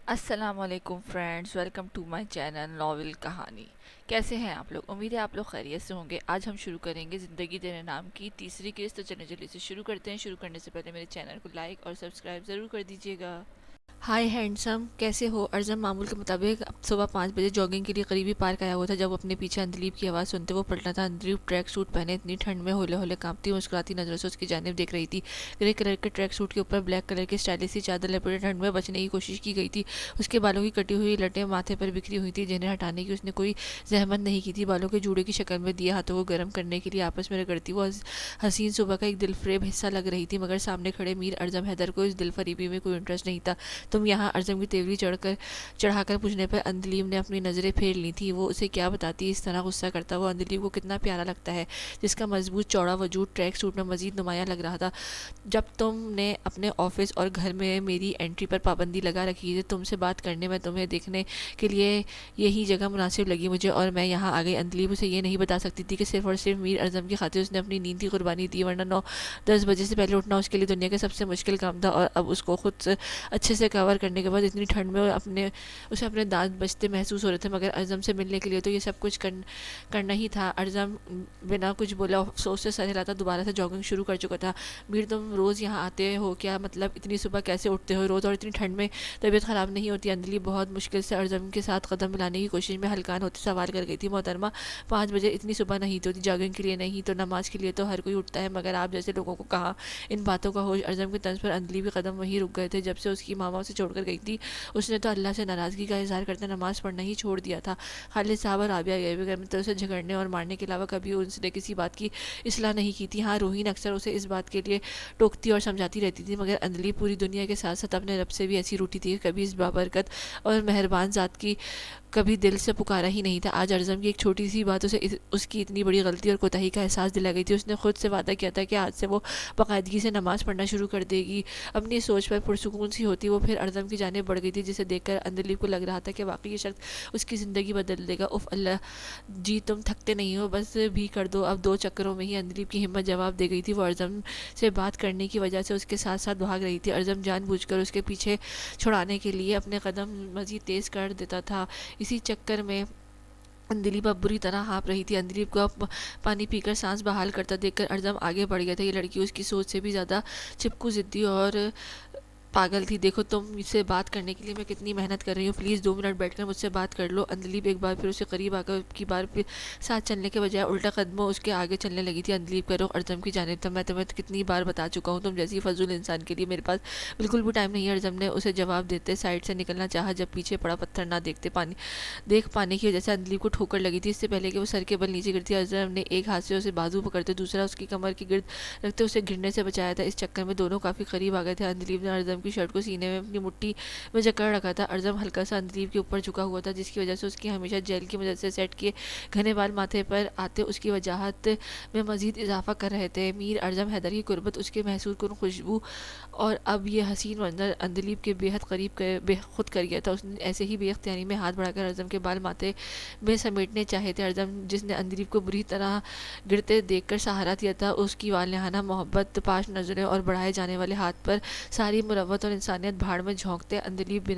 السلام علیکم friends, welcome to my channel novel کہانی۔ کیسے ہیں آپ لوگ؟ امید ہے آپ لوگ خیریت سے ہوں گے۔ آج ہم شروع کریں گے زندگی تیرے نام کی تیسری قسط، تو چلیں جلدی سے شروع کرتے ہیں۔ شروع کرنے سے پہلے میرے چینل کو لائک اور سبسکرائب ضرور کر دیجیے گا۔ ہائی ہینڈسم، کیسے ہو؟ ارزم معمول کے مطابق صبح 5 بجے جاگنگ کے لیے قریبی پارک آیا ہوا تھا جب اپنے پیچھے اندلیب کی آواز سنتے وہ پلٹا تھا۔ اندلیب ٹریک سوٹ پہنے اتنی ٹھنڈ میں ہولے ہولے کانپتی مسکراتی نظروں سے اس کی جانب دیکھ رہی تھی۔ گرے کلر کے ٹریک سوٹ کے اوپر بلیک کلر کی اسٹائلش سی چادر لپیٹے ٹھنڈ میں بچنے کی کوشش کی گئی تھی۔ اس کے بالوں کی کٹی ہوئی لٹیں ماتھے پر بکھری ہوئی تھی جنہیں ہٹانے کی اس نے کوئی زحمت نہیں کی تھی۔ بالوں کے جوڑے کی شکل میں دیے ہاتھوں کو گرم کرنے کے لیے آپس میں رگڑتی وہ حسین صبح کا ایک دل فریب حصہ لگ رہی تھی، مگر سامنے کھڑے میر ارزم حیدر کو اس دل فریبی میں کوئی انٹرسٹ نہیں تھا۔ تم یہاں؟ ارزم کی تیوری چڑھا کر پوچھنے پر اندلیب نے اپنی نظریں پھیر لی تھی۔ وہ اسے کیا بتاتی؟ اس طرح غصہ کرتا وہ اندلیب کو کتنا پیارا لگتا ہے، جس کا مضبوط چوڑا وجود ٹریک سوٹ میں مزید نمایاں لگ رہا تھا۔ جب تم نے اپنے آفس اور گھر میں میری انٹری پر پابندی لگا رکھی تھی، تم سے بات کرنے میں تمہیں دیکھنے کے لیے یہی جگہ مناسب لگی مجھے اور میں یہاں آ گئی۔ اندلیب اسے یہ نہیں بتا سکتی تھی کہ صرف اور صرف میر ارزم کی خاطر اس نے اپنی نیند کی قربانی دی، ورنہ 9-10 بجے سے پہلے اٹھنا اس کے لیے دنیا کا سب سے مشکل کام تھا، اور اب اس کو خود سے اچھے سے کور کرنے کے بعد اتنی ٹھنڈ میں اسے اپنے دانت بجتے محسوس ہو رہے تھے، مگر ارزم سے ملنے کے لیے تو یہ سب کچھ کرنا ہی تھا۔ ارزم بنا کچھ بولا افسوس سے سر ہلاتا دوبارہ سے جاگنگ شروع کر چکا تھا۔ میر، تم روز یہاں آتے ہو کیا؟ مطلب اتنی صبح کیسے اٹھتے ہو روز، اور اتنی ٹھنڈ میں طبیعت خراب نہیں ہوتی؟ اندلیب بہت مشکل سے ارزم کے ساتھ قدم ملانے کی کوشش میں ہلکان ہوتے سوال کر گئی تھی۔ محترمہ، 5 بجے اتنی صبح نہیں ہوتی، جاگنگ کے لیے نہیں تو نماز کے لیے تو ہر کوئی اٹھتا ہے، مگر آپ جیسے لوگوں کو کہاں ان باتوں کا ہوش؟ ارزم کے طنز پر اندلیب کے قدم وہیں رک گئے تھے جب سے اس کی ماما اسے چھوڑ کر گئی تھی۔ اس نے تو اللہ سے ناراضگی کا اظہار کرتے نماز پڑھنا ہی چھوڑ دیا تھا۔ خالد صاحب اور رابعہ گئے بغیر مطلب اسے جھگڑنے اور مارنے کے علاوہ کبھی اس نے کسی بات کی اصلاح نہیں کی تھی۔ ہاں، روحین اکثر اسے اس بات کے لیے ٹوکتی اور سمجھاتی رہتی تھی، مگر اندلیب پوری دنیا کے ساتھ ساتھ اپنے رب سے بھی ایسی روٹھی تھی کہ کبھی اس بابرکت اور مہربان ذات کی کبھی دل سے پکارا ہی نہیں تھا۔ آج ارزم کی ایک چھوٹی سی بات اسے اس کی اتنی بڑی غلطی اور کوتاہی کا احساس دلا گئی تھی۔ اس نے خود سے وعدہ کیا تھا کہ آج سے وہ باقاعدگی سے نماز پڑھنا شروع کر دے گی۔ اپنی سوچ پر پرسکون سی ہوتی وہ پھر ارزم کی جانب بڑھ گئی تھی، جسے دیکھ کر اندلیب کو لگ رہا تھا کہ واقعی یہ شخص اس کی زندگی بدل دے گا۔ اف اللہ جی، تم تھکتے نہیں ہو؟ بس بھی کر دو اب 2 چکروں میں ہی اندلیب کی ہمت جواب دے گئی تھی۔ وہ ارزم سے بات کرنے کی وجہ سے اس کے ساتھ ساتھ بھاگ رہی تھی۔ ارزم جان بوجھ کر اس کے پیچھے چھڑانے کے لیے اپنے قدم مزید تیز کر دیتا تھا۔ اسی چکر میں اندلیب اب بری طرح ہانپ رہی تھی۔ اندلیب کو اب پانی پی کر سانس بحال کرتا دیکھ کر ارزم آگے بڑھ گیا تھا۔ یہ لڑکی اس کی سوچ سے بھی زیادہ چپکو، ضدی اور پاگل تھی۔ دیکھو تم سے بات کرنے کے لیے میں کتنی محنت کر رہی ہوں، پلیز 2 منٹ بیٹھ کر مجھ سے بات کر لو۔ اندلیب ایک بار پھر اسے قریب آ کر کی بار پھر ساتھ چلنے کے بجائے الٹا قدموں اس کے آگے چلنے لگی تھی۔ اندلیب کا رخ ارزم کی جانب تھا۔ میں تمہیں کتنی بار بتا چکا ہوں، تم جیسی فضول انسان کے لیے میرے پاس بالکل بھی ٹائم نہیں ہے۔ ارزم نے اسے جواب دیتے سائڈ سے نکلنا چاہا جب پیچھے پڑا پتھر نہ دیکھ پانے کی وجہ سے اندلیب کو ٹھوکر لگی تھی۔ اس سے پہلے کہ وہ سر کے بل نیچے گرتی، ارزم نے ایک ہاتھ سے اسے بازو پکڑتے دوسرا اس کی کمر کے گرد رکھتے اسے گرنے سے بچایا تھا۔ اس چکر میں دونوں کافی قریب آ گئے تھے۔ اندلیب نے ارزم کی شرٹ کو سینے میں اپنی مٹھی میں جکڑ رکھا تھا۔ ارزم ہلکا سا اندلیب کے اوپر جھکا ہوا تھا، جس کی وجہ سے اس کی ہمیشہ جیل کی مدد سے سیٹ کیے گھنے بال ماتھے پر آتے اس کی وجاہت میں مزید اضافہ کر رہے تھے۔ میر ارزم حیدر کی قربت، اس کے محسوس کن خوشبو اور اب یہ حسین منظر اندلیب کے بے حد قریب خود کر گیا تھا۔ اس نے ایسے ہی بے اختیاری میں ہاتھ بڑھا کر ارزم کے بال ماتھے میں سمیٹنے چاہے تھے۔ ارزم، جس نے اندلیب کو بری طرح گرتے دیکھ کر سہارا دیا تھا، اس کی والہانہ محبت پاش نظریں اور بڑھائے جانے والے ہاتھ پر ساری مروت اور انسانیت بھاڑ میں جھونکتے اندلیب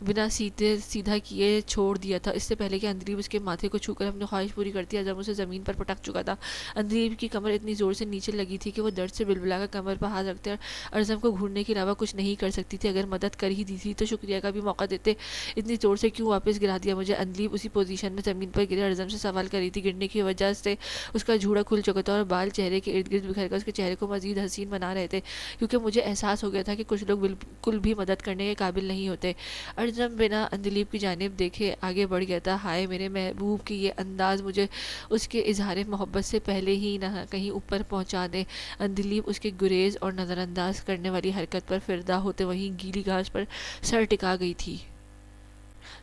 بنا سیدھا کیے چھوڑ دیا تھا۔ اس سے پہلے کہ اندلیب اس کے ماتھے کو چھو کر اپنی خواہش پوری کرتی، ارزم اسے زمین پر پٹک چکا تھا۔ اندلیب کی کمر اتنی زور سے نیچے لگی تھی کہ وہ درد سے بلبلا کر کمر پر ہاتھ رکھتے ارزم کو گھورنے کے علاوہ کچھ نہیں کر سکتی تھی۔ اگر مدد کر ہی دی تھی تو شکریہ کا بھی موقع دیتے، اتنی زور سے کیوں واپس گرا دیا مجھے؟ اندلیب اسی پوزیشن میں زمین پر گرے ارزم سے سوال کر رہی تھی۔ گرنے کی وجہ سے اس کا جھوڑا کھل چکا تھا اور بال چہرے کے ارد گرد بکھر کر اس کے چہرے کو مزید حسین بنا رہے تھے، کیونکہ مجھے احساس ہو گیا تھا کہ کچھ لوگ بالکل بھی مدد کرنے کے قابل نہیں ہوتے۔ ارزم بنا اندلیب کی جانب دیکھے آگے بڑھ گیا تھا۔ ہائے میرے محبوب کی یہ انداز مجھے اس کے اظہار محبت سے پہلے ہی نہ کہیں اوپر پہنچا دے۔ اندلیب اس کے گریز اور نظر انداز کرنے والی حرکت پر فردا ہوتے وہیں گیلی گھاس پر سر ٹکا گئی تھی۔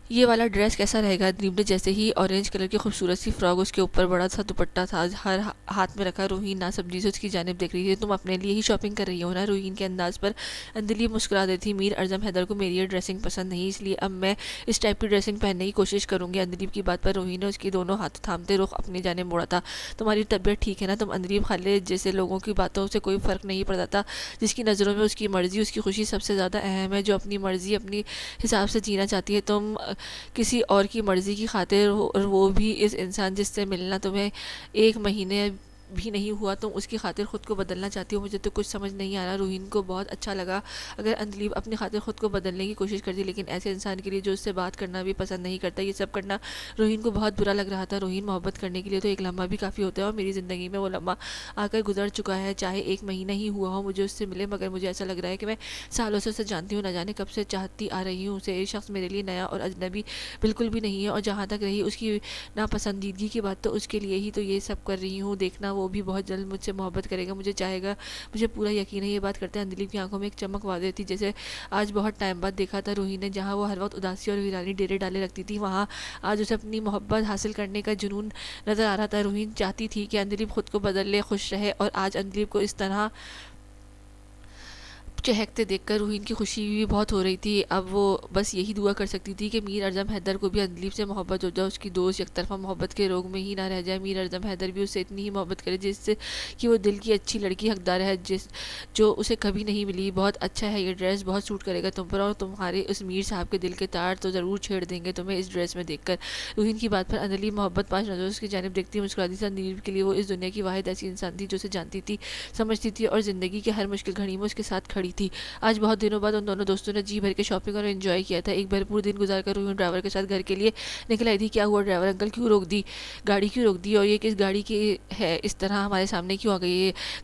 یہ والا ڈریس کیسا رہے گا؟ اندلیب نے جیسے ہی اورنج کلر کی خوبصورت سی فراک، اس کے اوپر بڑا سا دوپٹہ تھا، ہر ہاتھ میں رکھا، روحین ناسمجھی سے اس کی جانب دیکھ رہی تھی۔ تم اپنے لیے ہی شاپنگ کر رہی ہو نا؟ روحین کے انداز پر اندلیب مسکرا دیتی تھی۔ میر اعظم حیدر کو میری یہ ڈریسنگ پسند نہیں، اس لیے اب میں اس ٹائپ کی ڈریسنگ پہننے کی کوشش کروں گی۔ اندلیب کی بات پر روحین نے اس کی دونوں ہاتھ تھامتے رخ اپنی جانب موڑا تھا۔ تمہاری طبیعت ٹھیک ہے نا تم؟ اندلیب خالد جیسے لوگوں کی باتوں سے کوئی فرق نہیں پڑتا تھا، جس کی نظروں میں اس کی مرضی، اس کی خوشی سب سے زیادہ اہم ہے، جو اپنی مرضی اپنی حساب سے جینا چاہتی ہے۔ تم کسی اور کی مرضی کی خاطر، اور وہ بھی اس انسان جس سے ملنا تمہیں 1 مہینے بھی نہیں ہوا، تم اس کی خاطر خود کو بدلنا چاہتی ہو؟ مجھے تو کچھ سمجھ نہیں آ رہا۔ روحین کو بہت اچھا لگا اگر اندلیب اپنی خاطر خود کو بدلنے کی کوشش کرتی، لیکن ایسے انسان کے لیے جو اس سے بات کرنا بھی پسند نہیں کرتا، یہ سب کرنا روحین کو بہت برا لگ رہا تھا۔ روحین، محبت کرنے کے لیے تو ایک لمحہ بھی کافی ہوتا ہے، اور میری زندگی میں وہ لمحہ آ کر گزر چکا ہے، چاہے 1 مہینہ ہی ہوا ہو مجھے اس سے ملے، مگر مجھے ایسا لگ رہا ہے کہ میں سالوں سے اسے جانتی ہوں، نہ جانے کب سے چاہتی آ رہی ہوں اسے۔ یہ شخص میرے لیے نیا اور اجنبی بالکل بھی نہیں ہے، اور جہاں تک رہی اس کی ناپسندیدگی کی بات، تو اس کے لیے ہی تو یہ سب کر رہی ہوں، دیکھنا وہ بھی بہت جلد مجھ سے محبت کرے گا، مجھے چاہے گا، مجھے پورا یقین ہے۔ یہ بات کرتے ہیں اندلیب کی آنکھوں میں ایک چمک واضح تھی، جیسے آج بہت ٹائم بعد دیکھا تھا روحین نے۔ جہاں وہ ہر وقت اداسی اور ویرانی ڈیرے ڈالے رکھتی تھی، وہاں آج اسے اپنی محبت حاصل کرنے کا جنون نظر آ رہا تھا۔ روحین چاہتی تھی کہ اندلیب خود کو بدل لے، خوش رہے، اور آج اندلیب کو اس طرح چہکتے دیکھ کر روحین کی خوشی بھی بہت ہو رہی تھی۔ اب وہ بس یہی دعا کر سکتی تھی کہ میر اعظم حیدر کو بھی اندلیب سے محبت ہو جائے، اس کی دوست یک طرفہ محبت کے روگ میں ہی نہ رہ جائے، میر اعظم حیدر بھی اس سے اتنی ہی محبت کرے جس سے کہ وہ دل کی اچھی لڑکی حقدار ہے، جو اسے کبھی نہیں ملی۔ بہت اچھا ہے یہ ڈریس، بہت سوٹ کرے گا تم پر، اور تمہارے اس میر صاحب کے دل کے تار تو ضرور چھیڑ دیں گے تمہیں اس ڈریس میں دیکھ کر۔ روحین کی بات پر اندلیب محبت پاش نظروں سے اس کی جانب دیکھتی مسکراتی تھی۔ اندلیب کے لیے وہ اس دنیا کی واحد ایسی انسان تھی جو اسے جانتی تھی، سمجھتی تھی، اور زندگی کے ہر مشکل گھڑی میں اس کے ساتھ کھڑی تھی۔ آج بہت دنوں بعد ان دونوں دوستوں نے جی بھر کے شاپنگ اور انجوائے کیا تھا۔ ایک بھرپور دن گزار کر روحین ڈرائیور کے ساتھ گھر کے لیے نکل آئی تھی۔ کیا ہوا ڈرائیور انکل، کیوں روک دی گاڑی؟ کیوں روک دی؟ اور یہ کس گاڑی کی ہے اس طرح ہمارے سامنے کیوں آ گئی ہے؟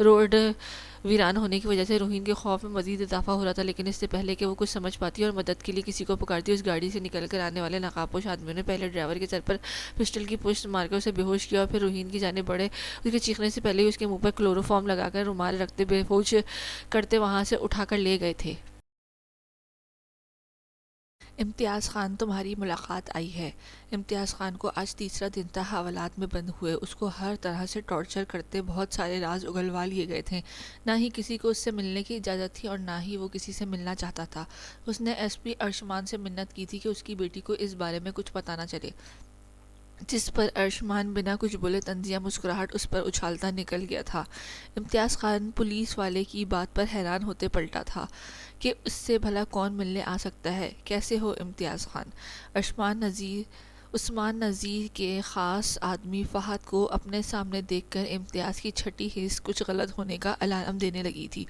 روڈ ویران ہونے کی وجہ سے روحین کے خوف میں مزید اضافہ ہو رہا تھا، لیکن اس سے پہلے کہ وہ کچھ سمجھ پاتی اور مدد کے لیے کسی کو پکارتی، اس گاڑی سے نکل کر آنے والے نقاب پوش آدمیوں نے پہلے ڈرائیور کے سر پر پسٹل کی پشت مار کر اسے بے ہوش کیا، اور پھر روحین کی جانب بڑھے، اس کے چیخنے سے پہلے ہی اس کے منہ پر کلوروفارم لگا کر رومال رکھتے بے ہوش کرتے وہاں سے اٹھا کر لے گئے تھے۔ امتیاز خان، تمہاری ملاقات آئی ہے۔ امتیاز خان کو آج تیسرا دن تھا حوالات میں بند ہوئے، اس کو ہر طرح سے ٹارچر کرتے بہت سارے راز اگلوا لیے گئے تھے، نہ ہی کسی کو اس سے ملنے کی اجازت تھی اور نہ ہی وہ کسی سے ملنا چاہتا تھا۔ اس نے ایس پی ارشمان سے منت کی تھی کہ اس کی بیٹی کو اس بارے میں کچھ پتہ نہ چلے، جس پر ارشمان بنا کچھ بولے طنزیہ مسکراہٹ اس پر اچھالتا نکل گیا تھا۔ امتیاز خان پولیس والے کی بات پر حیران ہوتے پلٹا تھا کہ اس سے بھلا کون ملنے آ سکتا ہے۔ کیسے ہو امتیاز خان؟ عثمان نذیر کے خاص آدمی فہد کو اپنے سامنے دیکھ کر امتیاز کی چھٹی حس کچھ غلط ہونے کا الارم دینے لگی تھی۔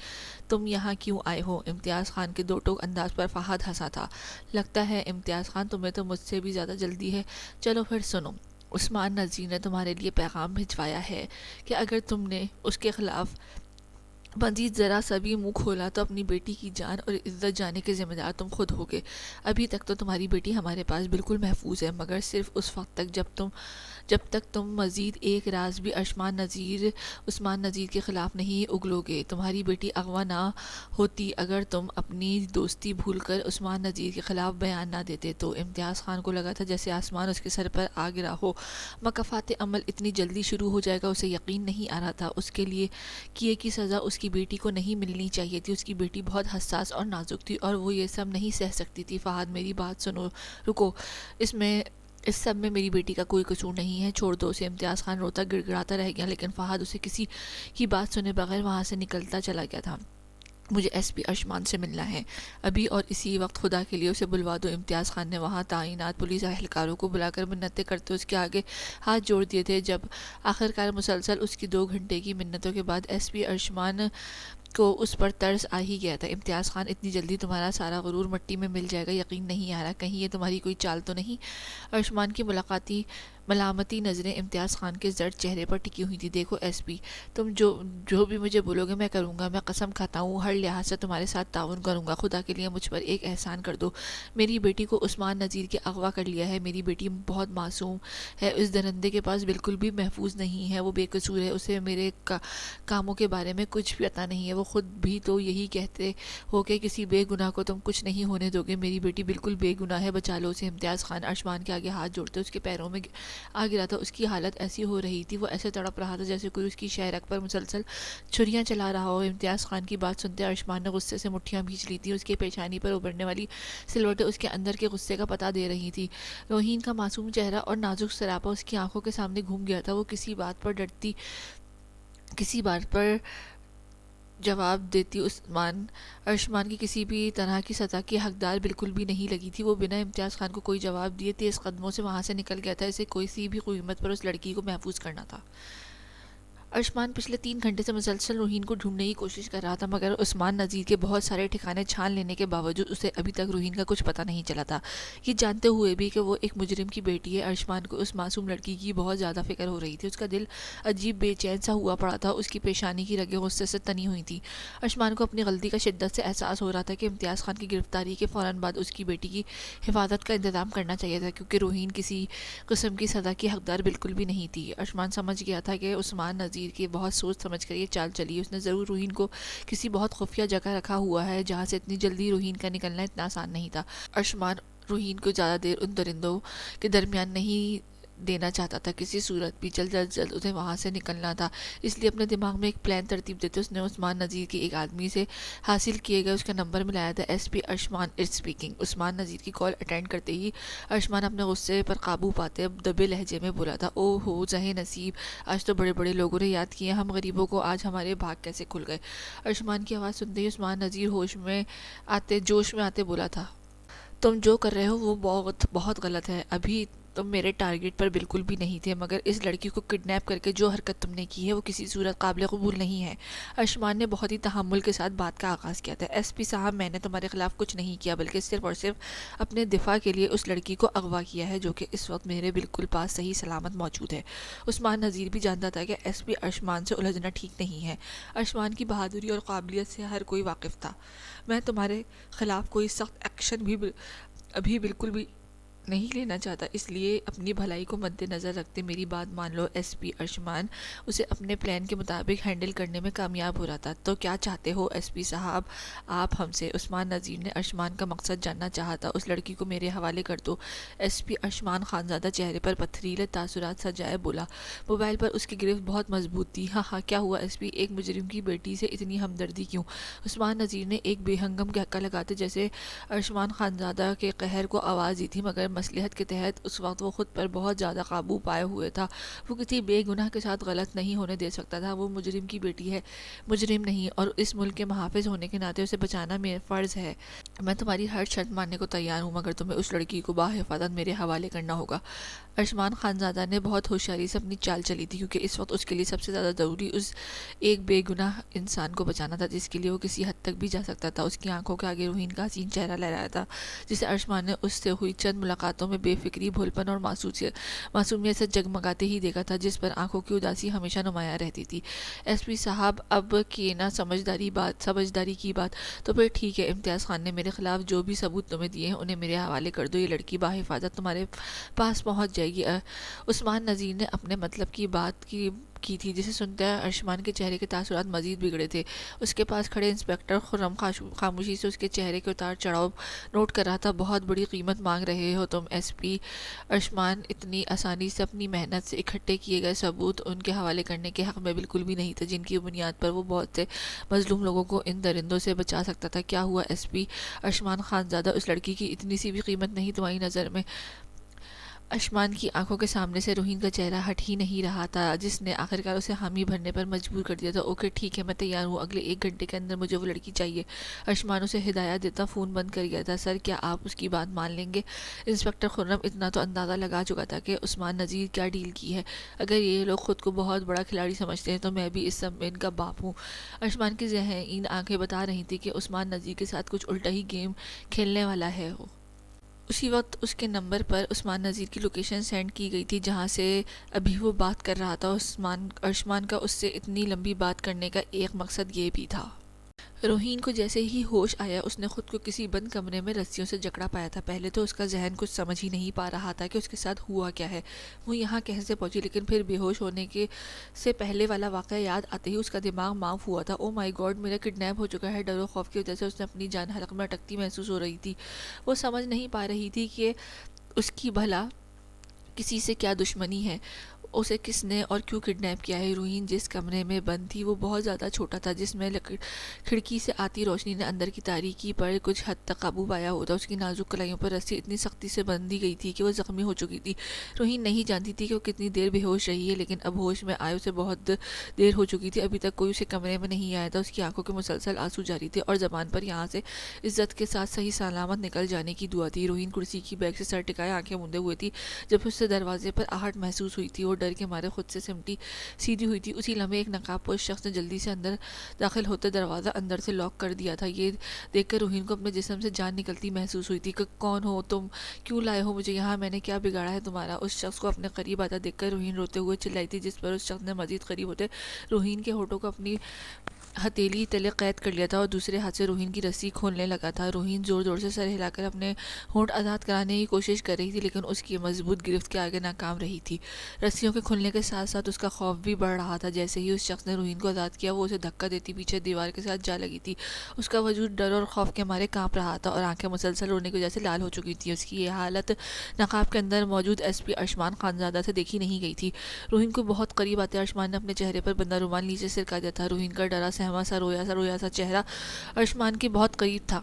تم یہاں کیوں آئے ہو؟ امتیاز خان کے دو ٹوک انداز پر فہد ہنسا تھا۔ لگتا ہے امتیاز خان تمہیں تو مجھ سے بھی زیادہ جلدی ہے، چلو پھر سنو، عثمان نذیر نے تمہارے لیے پیغام بھجوایا ہے کہ اگر تم نے اس کے خلاف مزید ذرا سا بھی منہ کھولا تو اپنی بیٹی کی جان اور عزت جانے کے ذمہ دار تم خود ہوگے۔ ابھی تک تو تمہاری بیٹی ہمارے پاس بالکل محفوظ ہے، مگر صرف اس وقت تک جب تک تم مزید ایک راز بھی عثمان نذیر کے خلاف نہیں اگلو گے۔ تمہاری بیٹی اغوا نہ ہوتی اگر تم اپنی دوستی بھول کر عثمان نذیر کے خلاف بیان نہ دیتے تو۔ امتیاز خان کو لگا تھا جیسے آسمان اس کے سر پر آ گرا ہو۔ مکافات عمل اتنی جلدی شروع ہو جائے گا اسے یقین نہیں آ رہا تھا۔ اس کے لیے کیے کی سزا اس کی بیٹی کو نہیں ملنی چاہیے تھی۔ اس کی بیٹی بہت حساس اور نازک تھی اور وہ یہ سب نہیں سہ سکتی تھی۔ فہد، میری بات سنو، رکو، اس سب میں میری بیٹی کا کوئی قصور نہیں ہے، چھوڑ دو اسے۔ امتیاز خان روتا گڑ گڑاتا رہ گیا، لیکن فہد اسے کسی کی بات سنے بغیر وہاں سے نکلتا چلا گیا تھا۔ مجھے ایس پی ارشمان سے ملنا ہے ابھی اور اسی وقت، خدا کے لیے اسے بلوا دو۔ امتیاز خان نے وہاں تعینات پولیس اہلکاروں کو بلا کر منتیں کرتے اس کے آگے ہاتھ جوڑ دیے تھے۔ جب آخرکار مسلسل اس کی 2 گھنٹے کی منتوں کے بعد ایس پی ارشمان کو اس پر ترس آ ہی گیا تھا۔ امتیاز خان، اتنی جلدی تمہارا سارا غرور مٹی میں مل جائے گا یقین نہیں آ رہا، کہیں یہ تمہاری کوئی چال تو نہیں؟ ارشمان کی ملامتی نظریں امتیاز خان کے زرد چہرے پر ٹکی ہوئی تھی. دیکھو ایس پی، تم جو بھی مجھے بولو گے میں کروں گا. میں قسم کھاتا ہوں ہر لحاظ سے تمہارے ساتھ تعاون کروں گا. خدا کے لیے مجھ پر ایک احسان کر دو. میری بیٹی کو عثمان نذیر کے اغوا کر لیا ہے. میری بیٹی بہت معصوم ہے. اس درندے کے پاس بالکل بھی محفوظ نہیں ہے. وہ بے قصور ہے. اسے میرے کاموں کے بارے میں کچھ بھی پتہ نہیں ہے. وہ خود بھی تو یہی کہتے ہو کہ کسی بے گناہ کو تم کچھ نہیں ہونے دو گے. میری بیٹی بالکل بے گناہ ہے. بچا لو اسے. امتیاز خان ارشمان کے آگے ہاتھ جوڑتے اس کے پیروں میں آ گرا تھا. اس کی حالت ایسی ہو رہی تھی، وہ ایسے تڑپ رہا تھا جیسے کوئی اس کی شہرک پر مسلسل چھریاں چلا رہا ہو. امتیاز خان کی بات سنتے ارشمان نے غصے سے مٹھیاں بھینچ لی تھی. اس کے پیشانی پر ابھرنے والی سلوٹیں اس کے اندر کے غصے کا پتہ دے رہی تھی. روہین کا معصوم چہرہ اور نازک سراپا اس کی آنکھوں کے سامنے گھوم گیا تھا. وہ کسی بات پر جواب دیتی ارشمان کی کسی بھی طرح کی سطح کی حقدار بالکل بھی نہیں لگی تھی. وہ بنا امتیاز خان کو کوئی جواب دیے تیز قدموں سے وہاں سے نکل گیا تھا. اسے کوئی بھی قیمت پر اس لڑکی کو محفوظ کرنا تھا. ارشمان پچھلے 3 گھنٹے سے مسلسل روہین کو ڈھونڈنے کی کوشش کر رہا تھا، مگر عثمان نذیر کے بہت سارے ٹھکانے چھان لینے کے باوجود اسے ابھی تک روہین کا کچھ پتہ نہیں چلا تھا. یہ جانتے ہوئے بھی کہ وہ ایک مجرم کی بیٹی ہے، ارشمان کو اس معصوم لڑکی کی بہت زیادہ فکر ہو رہی تھی. اس کا دل عجیب بے چین سا ہوا پڑا تھا. اس کی پیشانی کی رگیں غصے سے تنی ہوئی تھیں. ارشمان کو اپنی غلطی کا شدت سے احساس ہو رہا تھا کہ امتیاز خان کی گرفتاری کے فوراً بعد اس کی بیٹی کی حفاظت کا انتظام کرنا چاہیے تھا، کیونکہ روہین کسی قسم کی سزا کی حقدار بالکل بھی نہیں تھی. ارشمان سمجھ گیا تھا کہ عثمان نذیر کی بہت سوچ سمجھ کر یہ چال چلی. اس نے ضرور روہین کو کسی بہت خفیہ جگہ رکھا ہوا ہے جہاں سے اتنی جلدی روہین کا نکلنا اتنا آسان نہیں تھا. ارشمان روہین کو زیادہ دیر ان درندوں کے درمیان نہیں دینا چاہتا تھا. کسی صورت بھی جلد اسے وہاں سے نکلنا تھا. اس لیے اپنے دماغ میں ایک پلان ترتیب دیتے اس نے عثمان نذیر کے ایک آدمی سے حاصل کیے گئے اس کا نمبر ملایا تھا. S P Arshman is speaking. Usman Nazir کی کال اٹینڈ کرتے ہی ارشمان اپنے غصے پر قابو پاتے دبے لہجے میں بولا تھا، او ہو زہے نصیب، آج تو بڑے بڑے لوگوں نے یاد کیے ہم غریبوں کو، آج ہمارے بھاگ کیسے کھل گئے. ارشمان کی آواز سنتے ہی عثمان نذیر جوش میں آتے بولا تھا، تم جو کر رہے ہو وہ بہت غلط ہے. ابھی تم میرے ٹارگٹ پر بالکل بھی نہیں تھے، مگر اس لڑکی کو کڈنیپ کر کے جو حرکت تم نے کی ہے وہ کسی صورت قابل قبول نہیں ہے. ارشمان نے بہت ہی تحمل کے ساتھ بات کا آغاز کیا تھا. ایس پی صاحب، میں نے تمہارے خلاف کچھ نہیں کیا، بلکہ صرف اور صرف اپنے دفاع کے لیے اس لڑکی کو اغوا کیا ہے جو کہ اس وقت میرے بالکل پاس صحیح سلامت موجود ہے. عثمان نذیر بھی جانتا تھا کہ ایس پی ارشمان سے الجھنا ٹھیک نہیں ہے. ارشمان کی بہادری اور قابلیت سے ہر کوئی واقف تھا. میں تمہارے خلاف کوئی سخت ایکشن بھی ابھی بالکل بھی نہیں لینا چاہتا، اس لیے اپنی بھلائی کو مد نظر رکھتے میری بات مان لو. ایس پی ارشمان اسے اپنے پلان کے مطابق ہینڈل کرنے میں کامیاب ہو رہا تھا. تو کیا چاہتے ہو ایس پی صاحب آپ ہم سے؟ عثمان نذیر نے ارشمان کا مقصد جاننا چاہا تھا. اس لڑکی کو میرے حوالے کر دو. ایس پی ارشمان خانزادہ چہرے پر پتھریلے تاثرات سجائے بولا. موبائل پر اس کی گرفت بہت مضبوط تھی. ہاں کیا ہوا ایس پی؟ ایک مجرم کی بیٹی سے اتنی ہمدردی کیوں؟ عثمان نذیر نے ایک بے ہنگم کہکا لگاتے جیسے ارشمان خانزادہ کے قہر کو آواز دی تھی، مگر مصلحت کے تحت اس وقت وہ خود پر بہت زیادہ قابو پائے ہوئے تھا. وہ کسی بے گناہ کے ساتھ غلط نہیں ہونے دے سکتا تھا. وہ مجرم کی بیٹی ہے، مجرم نہیں، اور اس ملک کے محافظ ہونے کے ناطے اسے بچانا میرا فرض ہے. میں تمہاری ہر شرط ماننے کو تیار ہوں، مگر تمہیں اس لڑکی کو باحفاظت میرے حوالے کرنا ہوگا. ارشمان خانزادہ نے بہت ہوشیاری سے اپنی چال چلی تھی، کیونکہ اس وقت اس کے لیے سب سے زیادہ ضروری اس ایک بے گناہ انسان کو بچانا تھا جس کے لیے وہ کسی حد تک بھی جا سکتا تھا. اس کی آنکھوں کے آگے روہین کا حسین چہرہ لہرایا تھا، جسے ارشمان نے اس سے ہوئی چند ملاقاتوں میں بے فکری، بھولپن اور معصومیت سے جگمگاتے ہی دیکھا تھا، جس پر آنکھوں کی اداسی ہمیشہ نمایاں رہتی تھی. ایس پی صاحب اب کی نا سمجھداری کی بات تو پھر ٹھیک ہے. امتیاز خان نے میرے خلاف جو بھی ثبوت تمہیں دیے ہیں انہیں میرے حوالے کر دو. یہ لڑکی باحفاظت تمہارے پاس پہنچ جائے گی. عثمان نذیر نے اپنے مطلب کی بات کی تھی، جسے سنتے ارشمان کے چہرے کے تاثرات مزید بگڑے تھے. اس کے پاس کھڑے انسپکٹر خرم خاموشی سے اس کے چہرے کے اتار چڑھاؤ نوٹ کر رہا تھا. بہت بڑی قیمت مانگ رہے ہو تم ایس پی ارشمان. اتنی آسانی سے اپنی محنت سے اکٹھے کیے گئے ثبوت ان کے حوالے کرنے کے حق میں بالکل بھی نہیں تھے، جن کی بنیاد پر وہ بہت سے مظلوم لوگوں کو ان درندوں سے بچا سکتا تھا. کیا ہوا ایس پی ارشمان خانزادہ؟ اس لڑکی کی اتنی سی بھی قیمت نہیں تمہاری نظر میں؟ ارشمان کی آنکھوں کے سامنے سے روہین کا چہرہ ہٹ ہی نہیں رہا تھا، جس نے آخرکار اسے حامی بھرنے پر مجبور کر دیا تھا. اوکے ٹھیک ہے، میں تیار ہوں. اگلے 1 گھنٹے کے اندر مجھے وہ لڑکی چاہیے. ارشمان اسے ہدایت دیتا فون بند کر گیا تھا. سر کیا آپ اس کی بات مان لیں گے؟ انسپکٹر خرم اتنا تو اندازہ لگا چکا تھا کہ عثمان نذیر کیا ڈیل کی ہے. اگر یہ لوگ خود کو بہت بڑا کھلاڑی سمجھتے ہیں تو میں بھی اس سب میں ان کا باپ ہوں. ارشمان کی ذہین آنکھیں بتا رہی تھیں کہ عثمان نذیر کے ساتھ کچھ الٹا ہی گیم کھیلنے والا ہے. اسی وقت اس کے نمبر پر عثمان نذیر کی لوکیشن سینڈ کی گئی تھی جہاں سے ابھی وہ بات کر رہا تھا۔ ارشمان کا اس سے اتنی لمبی بات کرنے کا ایک مقصد یہ بھی تھا۔ روحین کو جیسے ہی ہوش آیا اس نے خود کو کسی بند کمرے میں رسیوں سے جکڑا پایا تھا۔ پہلے تو اس کا ذہن کچھ سمجھ ہی نہیں پا رہا تھا کہ اس کے ساتھ ہوا کیا ہے، وہ یہاں کیسے پہنچی، لیکن پھر بے ہوش ہونے کے سے پہلے والا واقعہ یاد آتے ہی اس کا دماغ معاف ہوا تھا۔ او مائی گاڈ، میرا کڈنیپ ہو چکا ہے۔ ڈر و خوف کی وجہ سے اس نے اپنی جان حلق میں اٹکتی محسوس ہو رہی تھی۔ وہ سمجھ نہیں پا رہی تھی کہ اس کی بھلا کسی سے کیا دشمنی ہے، اسے کس نے اور کیوں کڈنیپ کیا ہے۔ روحین جس کمرے میں بند تھی وہ بہت زیادہ چھوٹا تھا، جس میں کھڑکی سے آتی روشنی نے اندر کی تاریکی پر کچھ حد تک قابو پایا ہوتا۔ اس کی نازک کلائیوں پر رسی اتنی سختی سے بندھ دی گئی تھی کہ وہ زخمی ہو چکی تھی۔ روحین نہیں جانتی تھی کہ وہ کتنی دیر بے ہوش رہی ہے، لیکن اب ہوش میں آئے اسے بہت دیر ہو چکی تھی۔ ابھی تک کوئی اسے کمرے میں نہیں آیا تھا۔ اس کی آنکھوں کے مسلسل آنسو جاری تھے اور زبان پر یہاں سے عزت کے ساتھ صحیح سلامت نکل جانے کی دعا تھی۔ روحین کرسی کی بیک سے سر ٹکائے آنکھیں موندے ہوئے تھی جب اس سے دروازے پر آہٹ محسوس ہوئی تھی۔ وہ ڈر کے مارے خود سے سمٹی سیدھی ہوئی تھی۔ اسی لمحے ایک نقاب پوش شخص نے جلدی سے اندر داخل ہوتے دروازہ اندر سے لاک کر دیا تھا۔ یہ دیکھ کر روحین کو اپنے جسم سے جان نکلتی محسوس ہوئی تھی۔ کہ کون ہو تم، کیوں لائے ہو مجھے یہاں، میں نے کیا بگاڑا ہے تمہارا؟ اس شخص کو اپنے قریب آتا دیکھ کر روحین روتے ہوئے چلائی تھی، جس پر اس شخص نے مزید قریب ہوتے روحین کے ہونٹوں کو اپنی ہتھیلی تلے قید کر لیا تھا اور دوسرے ہاتھ سے روحین کی رسی کھولنے لگا تھا۔ روحین زور زور سے سر ہلا کر اپنے ہونٹ آزاد کرانے کی کوشش کر رہی تھی، لیکن اس کی مضبوط گرفت کے آگے ناکام رہی تھی۔ رسیوں کے کھلنے کے ساتھ ساتھ اس کا خوف بھی بڑھ رہا تھا۔ جیسے ہی اس شخص نے روحین کو آزاد کیا وہ اسے دھکا دیتی پیچھے دیوار کے ساتھ جا لگی تھی۔ اس کا وجود ڈر اور خوف کے مارے کانپ رہا تھا اور آنکھیں مسلسل رونے کی وجہ سے لال ہو چکی تھیں۔ اس کی یہ حالت نقاب کے اندر موجود ایس پی ارشمان خانزادہ سے دیکھی نہیں گئی تھی۔ روحین کو بہت قریب آتے ارشمان نے اپنے چہرے پر بندہ رومال نیچے سرکا دیا تھا۔ روحین کا ڈرا سہما سا رویا سا چہرہ ارشمان کے بہت قریب تھا۔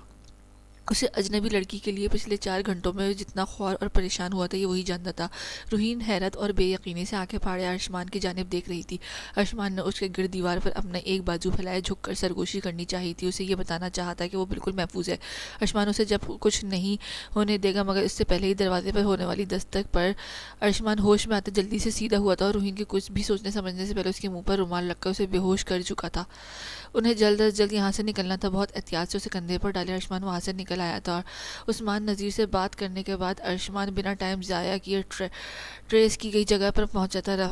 اسے اجنبی لڑکی کے لیے پچھلے 4 گھنٹوں میں جتنا خوار اور پریشان ہوا تھا یہ وہی جانتا تھا۔ روحین حیرت اور بے یقینی سے آنکھیں پھاڑے ارشمان کی جانب دیکھ رہی تھی۔ ارشمان نے اس کے گرد دیوار پر اپنا ایک بازو پھیلائے جھک کر سرگوشی کرنی چاہی تھی، اسے یہ بتانا چاہا تھا کہ وہ بالکل محفوظ ہے۔ ارشمان اسے جب کچھ نہیں ہونے دے گا، مگر اس سے پہلے ہی دروازے پر ہونے والی دستک پر ارشمان ہوش میں آتے جلدی سے سیدھا ہوا تھا اور روحین کے کچھ بھی سوچنے سمجھنے سے پہلے اس کے منہ پر رومال رکھ کر اسے بے ہوش کر چکا تھا۔ انہیں جلد از جلد یہاں سے نکلنا تھا۔ بہت احتیاط سے اسے کندھے پر ڈالے ارشمان وہاں سے نکل آیا تھا۔ عثمان نذیر سے بات کرنے کے بعد ارشمان بنا ٹائم ضائع کیے ٹریس کی گئی جگہ پر پہنچا تھا۔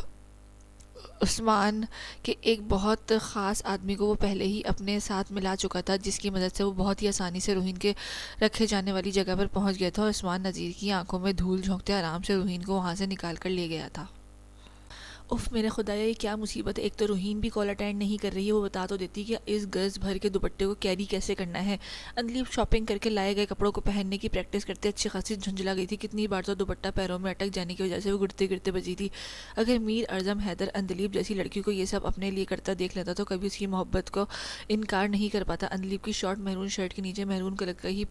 عثمان کے ایک بہت خاص آدمی کو وہ پہلے ہی اپنے ساتھ ملا چکا تھا، جس کی مدد سے وہ بہت ہی آسانی سے روحین کے رکھے جانے والی جگہ پر پہنچ گیا تھا اور عثمان نذیر کی آنکھوں میں دھول جھونکتے آرام سے روحین کو وہاں سے نکال کر لے گیا تھا۔ اف میرے خدایا، یہ کیا مصیبت ہے! ایک تو روحین بھی کال اٹینڈ نہیں کر رہی ہے، وہ بتا تو دیتی کہ اس گز بھر کے دوپٹے کو کیری کیسے کرنا ہے۔ اندلیب شاپنگ کر کے لائے گئے کپڑوں کو پہننے کی پریکٹس کرتے اچھی خاصی جھنجھلا گئی تھی۔ کتنی بار تو دوپٹہ پیروں میں اٹک جانے کی وجہ سے وہ گرتے گرتے بچی تھی۔ اگر میر اعظم حیدر اندلیب جیسی لڑکی کو یہ سب اپنے لیے کرتا دیکھ لیتا تو کبھی اس کی محبت کو انکار نہیں کر پاتا۔ اندلیب کی شارٹ میرون شرٹ کے نیچے میرون کلر کا ہی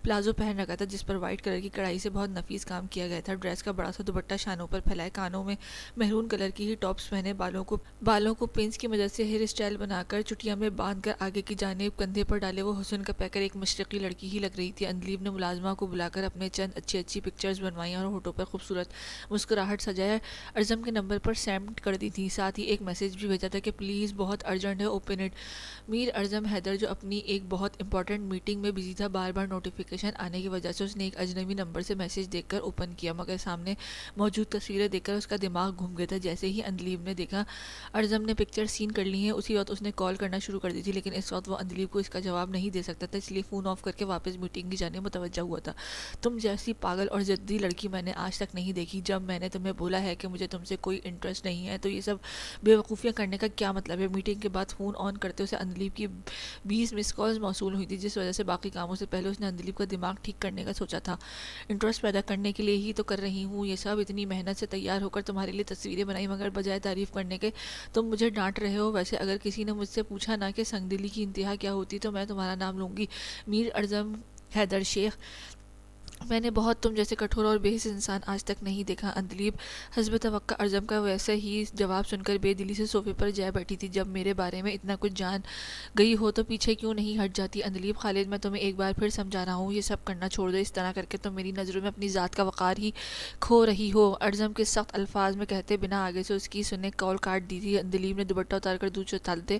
پلازو پہن رکھا تھا، جس پر وائٹ کلر کی کڑھائی سے بہت نفیس کام کیا گیا تھا۔ ڈریس کا بڑا سا دوپٹہ شانوں پر پھیلائے، کانوں میں میرون کلر کی ہی ٹاپس پہنے، بالوں کو پنس کی مدد سے ہیئر اسٹائل بنا کر چٹیا میں باندھ کر آگے کی جانب کندھے پر ڈالے وہ حسن کا پیکر ایک مشرقی لڑکی ہی لگ رہی تھی۔ اندلیب نے ملازمہ کو بلا کر اپنے چند اچھی پکچرز بنوائیں اور ہونٹوں پر خوبصورت مسکراہٹ سجائے ارزم کے نمبر پر سینڈ کر دی تھی۔ ساتھ ہی ایک میسج بھی بھیجا تھا کہ پلیز بہت ارجنٹ ہے، اوپن اٹ۔ میر اعظم حیدر جو اپنی ایک بہت امپورٹنٹ میٹنگ میں بزی تھا، بار بار نوٹیفیکیشن آنے کی وجہ سے اس نے ایک اجنبی نمبر سے میسج دیکھ کر اوپن کیا، مگر سامنے موجود تصویریں دیکھ کر اس کا دماغ گھوم گیا تھا۔ جیسے ہی اندلیب نے دیکھا ارزم نے پکچر سین کر لی ہیں، اسی وقت اس نے کال کرنا شروع کر دی تھی، لیکن اس وقت وہ اندلیب کو اس کا جواب نہیں دے سکتا تھا، اس لیے فون آف کر کے واپس میٹنگ کی جانب متوجہ ہوا تھا۔ تم جیسی پاگل اور ضدی لڑکی میں نے آج تک نہیں دیکھی۔ جب میں نے تمہیں بولا ہے کہ مجھے تم سے کوئی انٹرسٹ نہیں ہے تو یہ سب بے وقوفیاں کرنے کا کیا مطلب ہے؟ میٹنگ کے بعد فون آن کرتے اسے اندلیب کی 20 مس کالز موصول ہوئی تھی، جس وجہ سے باقی کاموں سے پہلے اس نے اندلیب کا دماغ ٹھیک کرنے کا سوچا تھا۔ انٹرسٹ پیدا کرنے کے لیے ہی تو کر رہی ہوں یہ سب، اتنی محنت سے تیار ہو کر تمہارے لیے تصویریں بنائی، مگر بجائے تعریف کرنے کے تم مجھے ڈانٹ رہے ہو۔ ویسے اگر کسی نے مجھ سے پوچھا نا کہ سنگ دلی کی انتہا کیا ہوتی تو میں تمہارا نام لوں گی، میر اعظم حیدر شیخ۔ میں نے بہت تم جیسے کٹھور اور بے حس انسان آج تک نہیں دیکھا۔ اندلیب حسب توقع ارزم کا ویسا ہی جواب سن کر بے دلی سے صوفے پر جا بیٹھی تھی۔ جب میرے بارے میں اتنا کچھ جان گئی ہو تو پیچھے کیوں نہیں ہٹ جاتی؟ اندلیب خالد، میں تمہیں ایک بار پھر سمجھا رہا ہوں، یہ سب کرنا چھوڑ دو، اس طرح کر کے تم میری نظروں میں اپنی ذات کا وقار ہی کھو رہی ہو۔ ارزم کے سخت الفاظ میں کہتے بنا آگے سے اس کی سنے کال کاٹ دی تھی۔ اندلیب نے دوپٹہ اتار کر دودھ چالتے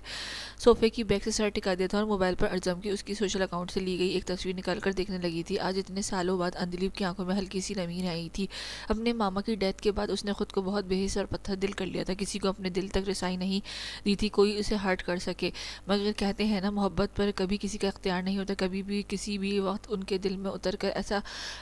صوفے کی بیک سے سر ٹکا دیا تھا اور موبائل پر ارزم کی اس کی سوشل اکاؤنٹ سے لی گئی ایک تصویر نکال کر دیکھنے لگی تھی۔ آج اتنے سالوں بعد بعد اندلیب کی آنکھوں میں ہلکی سی نمی آئی تھی۔ اپنے ماما کی ڈیتھ کے بعد اس نے خود کو بہت بے حس اور پتھر دل کر لیا تھا، کسی کو اپنے دل تک رسائی نہیں دی تھی کوئی اسے ہرٹ کر سکے۔ مگر کہتے ہیں نا، محبت پر کبھی کسی کا اختیار نہیں ہوتا، کبھی بھی کسی بھی وقت ان کے دل میں اتر کر ایسا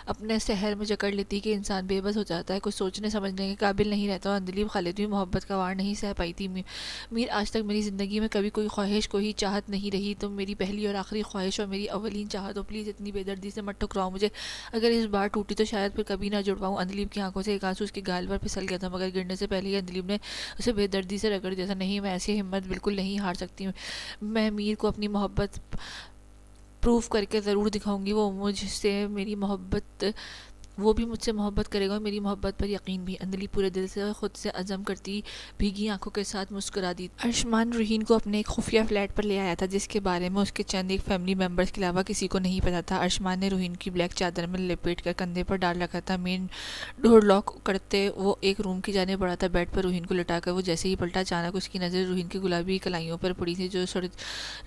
اپنے سحر میں جکڑ لیتی کہ انسان بے بس ہو جاتا ہے، کچھ سوچنے سمجھنے کے قابل نہیں رہتا۔ اور اندلیب خالد بھی محبت کا وار نہیں سہ پائی تھی۔ میر، آج تک میری زندگی میں کبھی کوئی خواہش، کوئی چاہت نہیں رہی، تم میری پہلی اور آخری خواہش اور میری اولین چاہت ہو، پلیز اتنی بے دردی سے مت ٹھکراؤ مجھے، اگر اس بار ٹوٹی تو شاید پھر کبھی نہ جڑ پاؤں۔ اندلیب کی آنکھوں سے ایک آنسو اس کے گال پر پھسل گیا تھا، مگر گرنے سے پہلے ہی اندلیب نے اسے بے دردی سے رگڑ دیا تھا۔ نہیں، میں ایسی ہمت بالکل نہیں ہار سکتی، میں میر کو اپنی محبت پروف کر کے ضرور دکھاؤں گی، وہ بھی مجھ سے محبت کرے گا اور میری محبت پر یقین بھی۔ اندلیب پورے دل سے خود سے عزم کرتی بھیگی آنکھوں کے ساتھ مسکرا دی۔ ارشمان روحین کو اپنے ایک خفیہ فلیٹ پر لے آیا تھا، جس کے بارے میں اس کے چند ایک فیملی ممبرز کے علاوہ کسی کو نہیں پتا تھا۔ ارشمان نے روحین کی بلیک چادر میں لپیٹ کر کندھے پر ڈال رکھا تھا۔ مین ڈور لاک کرتے وہ ایک روم کی جانب بڑھا تھا، بیڈ پر روحین کو لٹا کر وہ جیسے ہی پلٹا، اچانک اس کی نظر روحین کی گلابی کلائیوں پر پڑی تھی، جو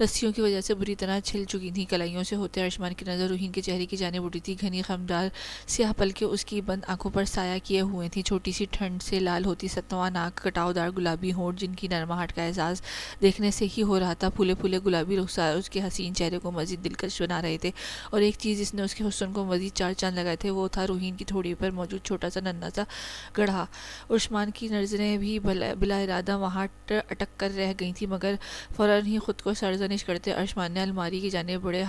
رسیوں کی وجہ سے بری طرح چھل چکی تھیں۔ کلائیوں سے ہوتے ارشمان کی نظر روحین کے چہرے کی جانب اٹھی تھی، گھنی خمدار سیاہ پلکیں اس کی بند آنکھوں پر سایہ کیے ہوئے تھیں، چھوٹی سی ٹھنڈ سے لال ہوتی ستواں ناک، کٹاؤ دار گلابی ہونٹ جن کی نرماہٹ کا احساس دیکھنے سے ہی ہو رہا تھا، پھولے پھولے گلابی رخسار اس کے حسین چہرے کو مزید دلکش بنا رہے تھے۔ اور ایک چیز جس نے اس کے حسن کو مزید چار چاند لگائے تھے، وہ تھا روحین کی تھوڑی پر موجود چھوٹا سا ننھا سا گڑھا۔ ارشمان کی نظریں بھی بلا ارادہ وہاں اٹک کر رہ گئی تھیں، مگر فوراً ہی خود کو سرزنش کرتے ارشمان نے الماری کی جانب بڑھے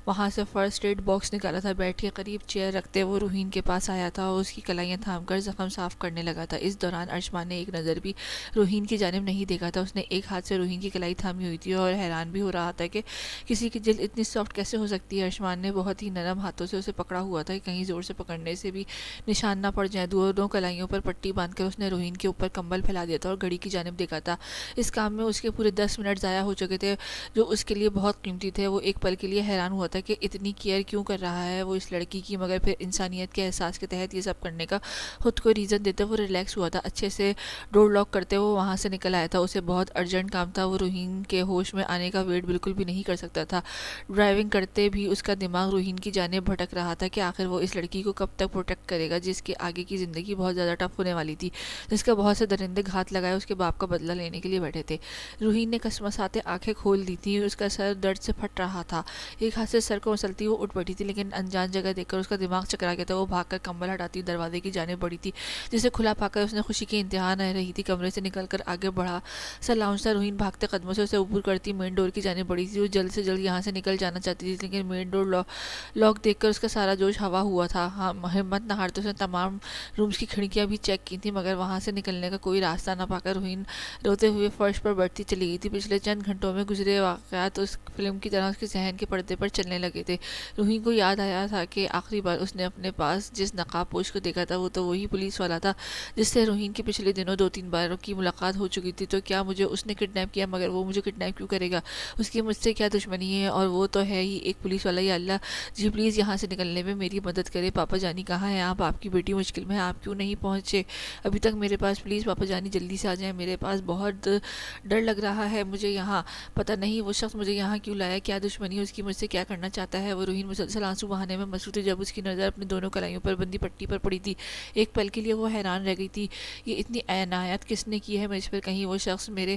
وہاں سے فرسٹ ایڈ باکس نکالا تھا، بیٹھ کے قریب چیئر رکھتے وہ روحین کے پاس آیا تھا اور اس کی کلائیاں تھام کر زخم صاف کرنے لگا تھا۔ اس دوران ارشمان نے ایک نظر بھی روحین کی جانب نہیں دیکھا تھا، اس نے ایک ہاتھ سے روحین کی کلائی تھامی ہوئی تھی اور حیران بھی ہو رہا تھا کہ کسی کی جلد اتنی سافٹ کیسے ہو سکتی ہے۔ ارشمان نے بہت ہی نرم ہاتھوں سے اسے پکڑا ہوا تھا کہ کہیں زور سے پکڑنے سے بھی نشان نہ پڑ جائیں۔ دونوں کلائیوں پر پٹی باندھ کر اس نے روحین کے اوپر کمبل پھیلا دیا تھا اور گھڑی کی جانب دیکھا تھا۔ اس کام میں اس کے پورے 10 منٹ ضائع ہو چکے تھے، جو اس کے لیے بہت قیمتی تھے۔ وہ ایک پل کے لیے حیران ہوا تھا کہ اتنی کیئر کیوں کر رہا ہے وہ اس لڑکی کی، مگر پھر انسانیت کے احساس کے تحت یہ سب کرنے کا خود کو ریزن دیتے وہ ریلیکس ہوا تھا۔ اچھے سے ڈور لاک کرتے وہ وہاں سے نکل آیا تھا، اسے بہت ارجنٹ کام تھا، وہ روحین کے ہوش میں آنے کا ویٹ بالکل بھی نہیں کر سکتا تھا۔ ڈرائیونگ کرتے بھی اس کا دماغ روحین کی جانب بھٹک رہا تھا کہ آخر وہ اس لڑکی کو کب تک پروٹیکٹ کرے گا، جس کے آگے کی زندگی بہت زیادہ ٹف ہونے والی تھی، جس کا بہت سے درندے گھات لگائے اس کے باپ کا بدلہ لینے کے لیے بیٹھے تھے۔ روحین نے کسمساتے آنکھیں کھول دی تھیں، اس کا سر درد سے پھٹ رہا تھا، ایک ہاتھ سے سر کو مسلتی وہ اٹھ بیٹھی تھی، لیکن انجان جگہ دیکھ کر اس کا دماغ چکرا گیا تھا۔ وہ بھاگ کر کمبل ہٹاتی دروازے کی جانب بڑھی تھی، جسے کھلا پا کر اس نے خوشی کی انتہا نہ رہی تھی۔ کمرے سے نکل کر آگے بڑھا سا لاؤنج تھا، روحین بھاگتے قدموں سے اسے عبور کرتی مین ڈور کی جانب بڑھی تھی۔ وہ جلد سے جلد یہاں سے نکل جانا چاہتی تھی، لیکن مین ڈور لاک دیکھ کر اس کا سارا جوش ہوا ہوا تھا۔ ہمت نہ ہارتے اس نے تمام رومز کی کھڑکیاں بھی چیک کی تھیں، مگر وہاں سے نکلنے کا کوئی راستہ نہ پا کر روحین روتے ہوئے فرش پر بیٹھتی چلی گئی تھی۔ پچھلے چند گھنٹوں میں گزرے واقعات اس فلم کی طرح اس کے ذہن کے پردے پر چلنے لگے تھے۔ روحین کو یاد آیا تھا کہ آخری بار اس نے اپنے پاس جس نقاب پوش کو دیکھا تھا، وہ تو وہی پولیس والا تھا جس سے روحین کی پچھلے دنوں 2-3 بار کی ملاقات ہو چکی تھی۔ تو کیا مجھے اس نے کڈنیپ کیا؟ مگر وہ مجھے کڈنیپ کیوں کرے گا؟ اس کی مجھ سے کیا دشمنی ہے؟ اور وہ تو ہے ہی ایک پولیس والا۔ یا اللہ جی، پلیز یہاں سے نکلنے میں میری مدد کرے۔ پاپا جانی کہاں ہیں آپ کی بیٹی مشکل میں ہے، آپ کیوں نہیں پہنچے ابھی تک میرے پاس؟ پلیز پاپا جانی جلدی سے آ جائیں، میرے پاس بہت ڈر لگ رہا ہے مجھے یہاں۔ پتہ نہیں وہ شخص مجھے یہاں کیوں لایا، کیا دشمنی ہے اس کی مجھ سے، کیا کرنا چاہتا ہے وہ؟ روحین مسلسل آنسو بہانے میں مصروف تھی جب اس کی نظر اپنی دونوں کلائیوں پر بندی پٹی پر پڑی تھی۔ ایک پل کے لیے وہ حیران رہ گئی تھی، یہ اتنی عنایت کس نے کی ہے مجھ پر؟ کہیں وہ شخص میرے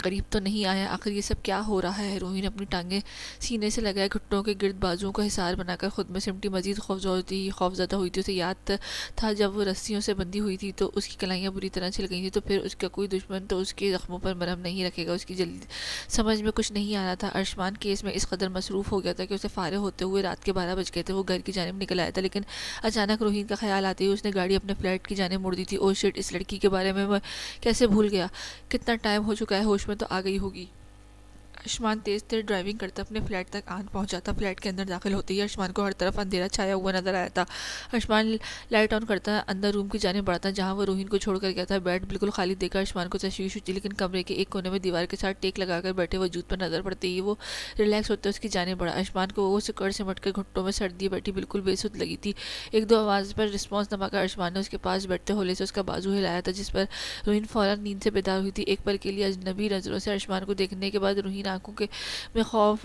قریب تو نہیں آیا؟ آخر یہ سب کیا ہو رہا ہے؟ روحین اپنی ٹانگیں سینے سے لگائے گھٹنوں کے گرد بازوؤں کو حصار بنا کر خود میں سمٹی، مزید خوفزدہ ہوئی تھی۔ اسے یاد تھا جب وہ رسیوں سے بندھی ہوئی تھی تو اس کی کلائیاں بری طرح چھل گئی تھیں، تو پھر اس کا کوئی دشمن تو اس کے زخموں پر مرہم نہیں رکھے گا؟ اس کی جلد سمجھ میں کچھ نہیں آ رہا تھا۔ ارشمان کیس میں اس قدر مصروف ہو گیا تھا کہ اسے فارغ ہوتے ہوئے رات کے 12 بج گئے تھے۔ وہ گھر کی جانب نکل آیا تھا، لیکن اچانک روحین کا خیال آتے ہی اس نے گاڑی اپنے فلیٹ کی جانب موڑ دی تھی۔ اوہ شٹ، اس لڑکی کے بارے میں کیسے بھول گیا؟ کتنا ٹائم ہو چکا ہے، ہوش میں تو آ گئی ہوگی۔ ارشمان تیز ڈرائیونگ کرتا اپنے فلیٹ تک آن پہنچا تھا۔ فلیٹ کے اندر داخل ہوتے ہی ارشمان کو ہر طرف اندھیرا چھایا ہوا نظر آیا تھا۔ ارشمان لائٹ آن کرتا اندر روم کی جانب بڑھتا جہاں وہ روحین کو چھوڑ کر گیا تھا۔ بیڈ بالکل خالی دیکھ کر ارشمان کو تشویش ہوئی، لیکن کمرے کے ایک کونے میں دیوار کے ساتھ ٹیک لگا کر بیٹھے وجود پر نظر پڑتے ہی وہ ریلیکس ہوتے اس کی جانب بڑھا۔ ارشمان کو وہ سکڑ سمٹ کر گھٹنوں میں سردی بیٹھی بالکل بے سود لگی تھی۔ ایک دو آواز پر رسپانس نہ پا کر ارشمان نے اس کے پاس بیٹھتے ہولے سے اس کا بازو ہلایا تھا، جس پر روحین فوراً نیند سے بیدار ہوئی تھی۔ ایک پل کے لیے اجنبی نظروں سے ارشمان کو دیکھنے کے بعد روحین آنکھوں میں خوف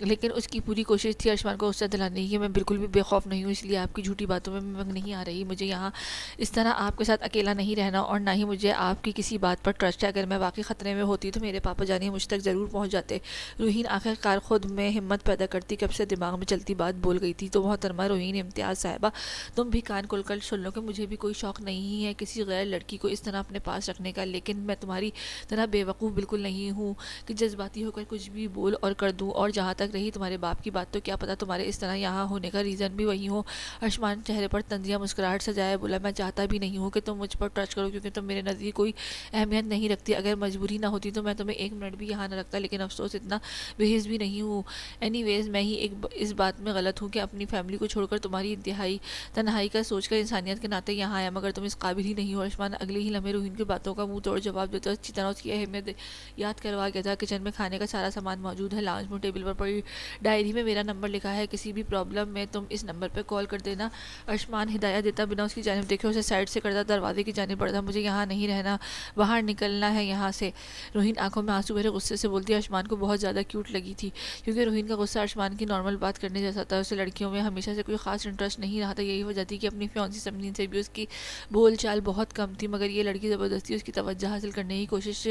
لیکن اس کی پوری کوشش تھی ارشمان کو غصہ دلانے کی. میں بالکل بھی بے خوف نہیں ہوں، اس لیے آپ کی جھوٹی باتوں میں نہیں آ رہی. مجھے یہاں اس طرح آپ کے ساتھ اکیلا نہیں رہنا، اور نہ ہی مجھے آپ کی کسی بات پر ٹرسٹ ہے. اگر میں واقعی خطرے میں ہوتی تو میرے پاپا جانی مجھ تک ضرور پہنچ جاتے. روحین آخر کار خود میں ہمت پیدا کرتی، کب سے دماغ میں چلتی بات بول گئی تھی. تو محترمہ روحین امتیاز صاحبہ، تم بھی کان کھول کر سن لو کہ مجھے بھی کوئی شوق نہیں ہے کسی غیر لڑکی کو اس طرح اپنے پاس رکھنے کا، لیکن میں تمہاری طرح بے وقوف بالکل نہیں ہوں کہ جذباتی ہو کر کچھ بھی بول اور کر دوں. اور جہاں تک رہی تمہارے باپ کی بات، تو کیا پتا تمہارے اس طرح یہاں ہونے کا ریزن بھی وہی ہو. ارشمان چہرے پر طنزیہ مسکراہٹ سجائے بولا، میں چاہتا بھی نہیں ہوں کہ تم مجھ پر ٹچ کرو، کیونکہ تم میرے نزدیک کوئی اہمیت نہیں رکھتی. اگر مجبوری نہ ہوتی تو میں تمہیں ایک منٹ بھی یہاں نہ رکھتا، لیکن افسوس اتنا بےحس بھی نہیں ہوں. اینی ویز میں ہی اس بات میں غلط ہوں کہ اپنی فیملی کو چھوڑ کر تمہاری انتہائی تنہائی کا سوچ کر انسانیت کے ناطے یہاں آیا، مگر تم اس قابل ہی نہیں ہو. ارشمان اگلے ہی لمحے روحین کی باتوں کا منہ توڑ جواب دیتا، اچھی طرح اس کی اہمیت یاد کروا گیا تھا. کچن میں کھانے کا سارا سامان موجود ہے، لاؤنج میں ٹیبل پر پڑی ڈائری میں میرا نمبر لکھا ہے، کسی بھی پرابلم میں تم اس نمبر پہ کال کر دینا. ارشمان ہدایت دیتا بنا اس کی جانب دیکھے اسے سائڈ سے کرتا دروازے کی جانب بڑھتا. مجھے یہاں نہیں رہنا، باہر نکلنا ہے یہاں سے. روحین آنکھوں میں آنسو بھرے غصے سے بولتی. ارشمان کو بہت زیادہ کیوٹ لگی تھی، کیونکہ روحین کا غصہ ارشمان کی نارمل بات کرنے جیسا تھا. اسے لڑکیوں میں ہمیشہ سے کوئی خاص انٹرسٹ نہیں رہا تھا. یہی وجہ تھی کہ اپنی فیونسی سمرین سے بھی اس کی بول چال بہت کم تھی، مگر یہ لڑکی زبردستی اس کی توجہ حاصل کرنے کی کوشش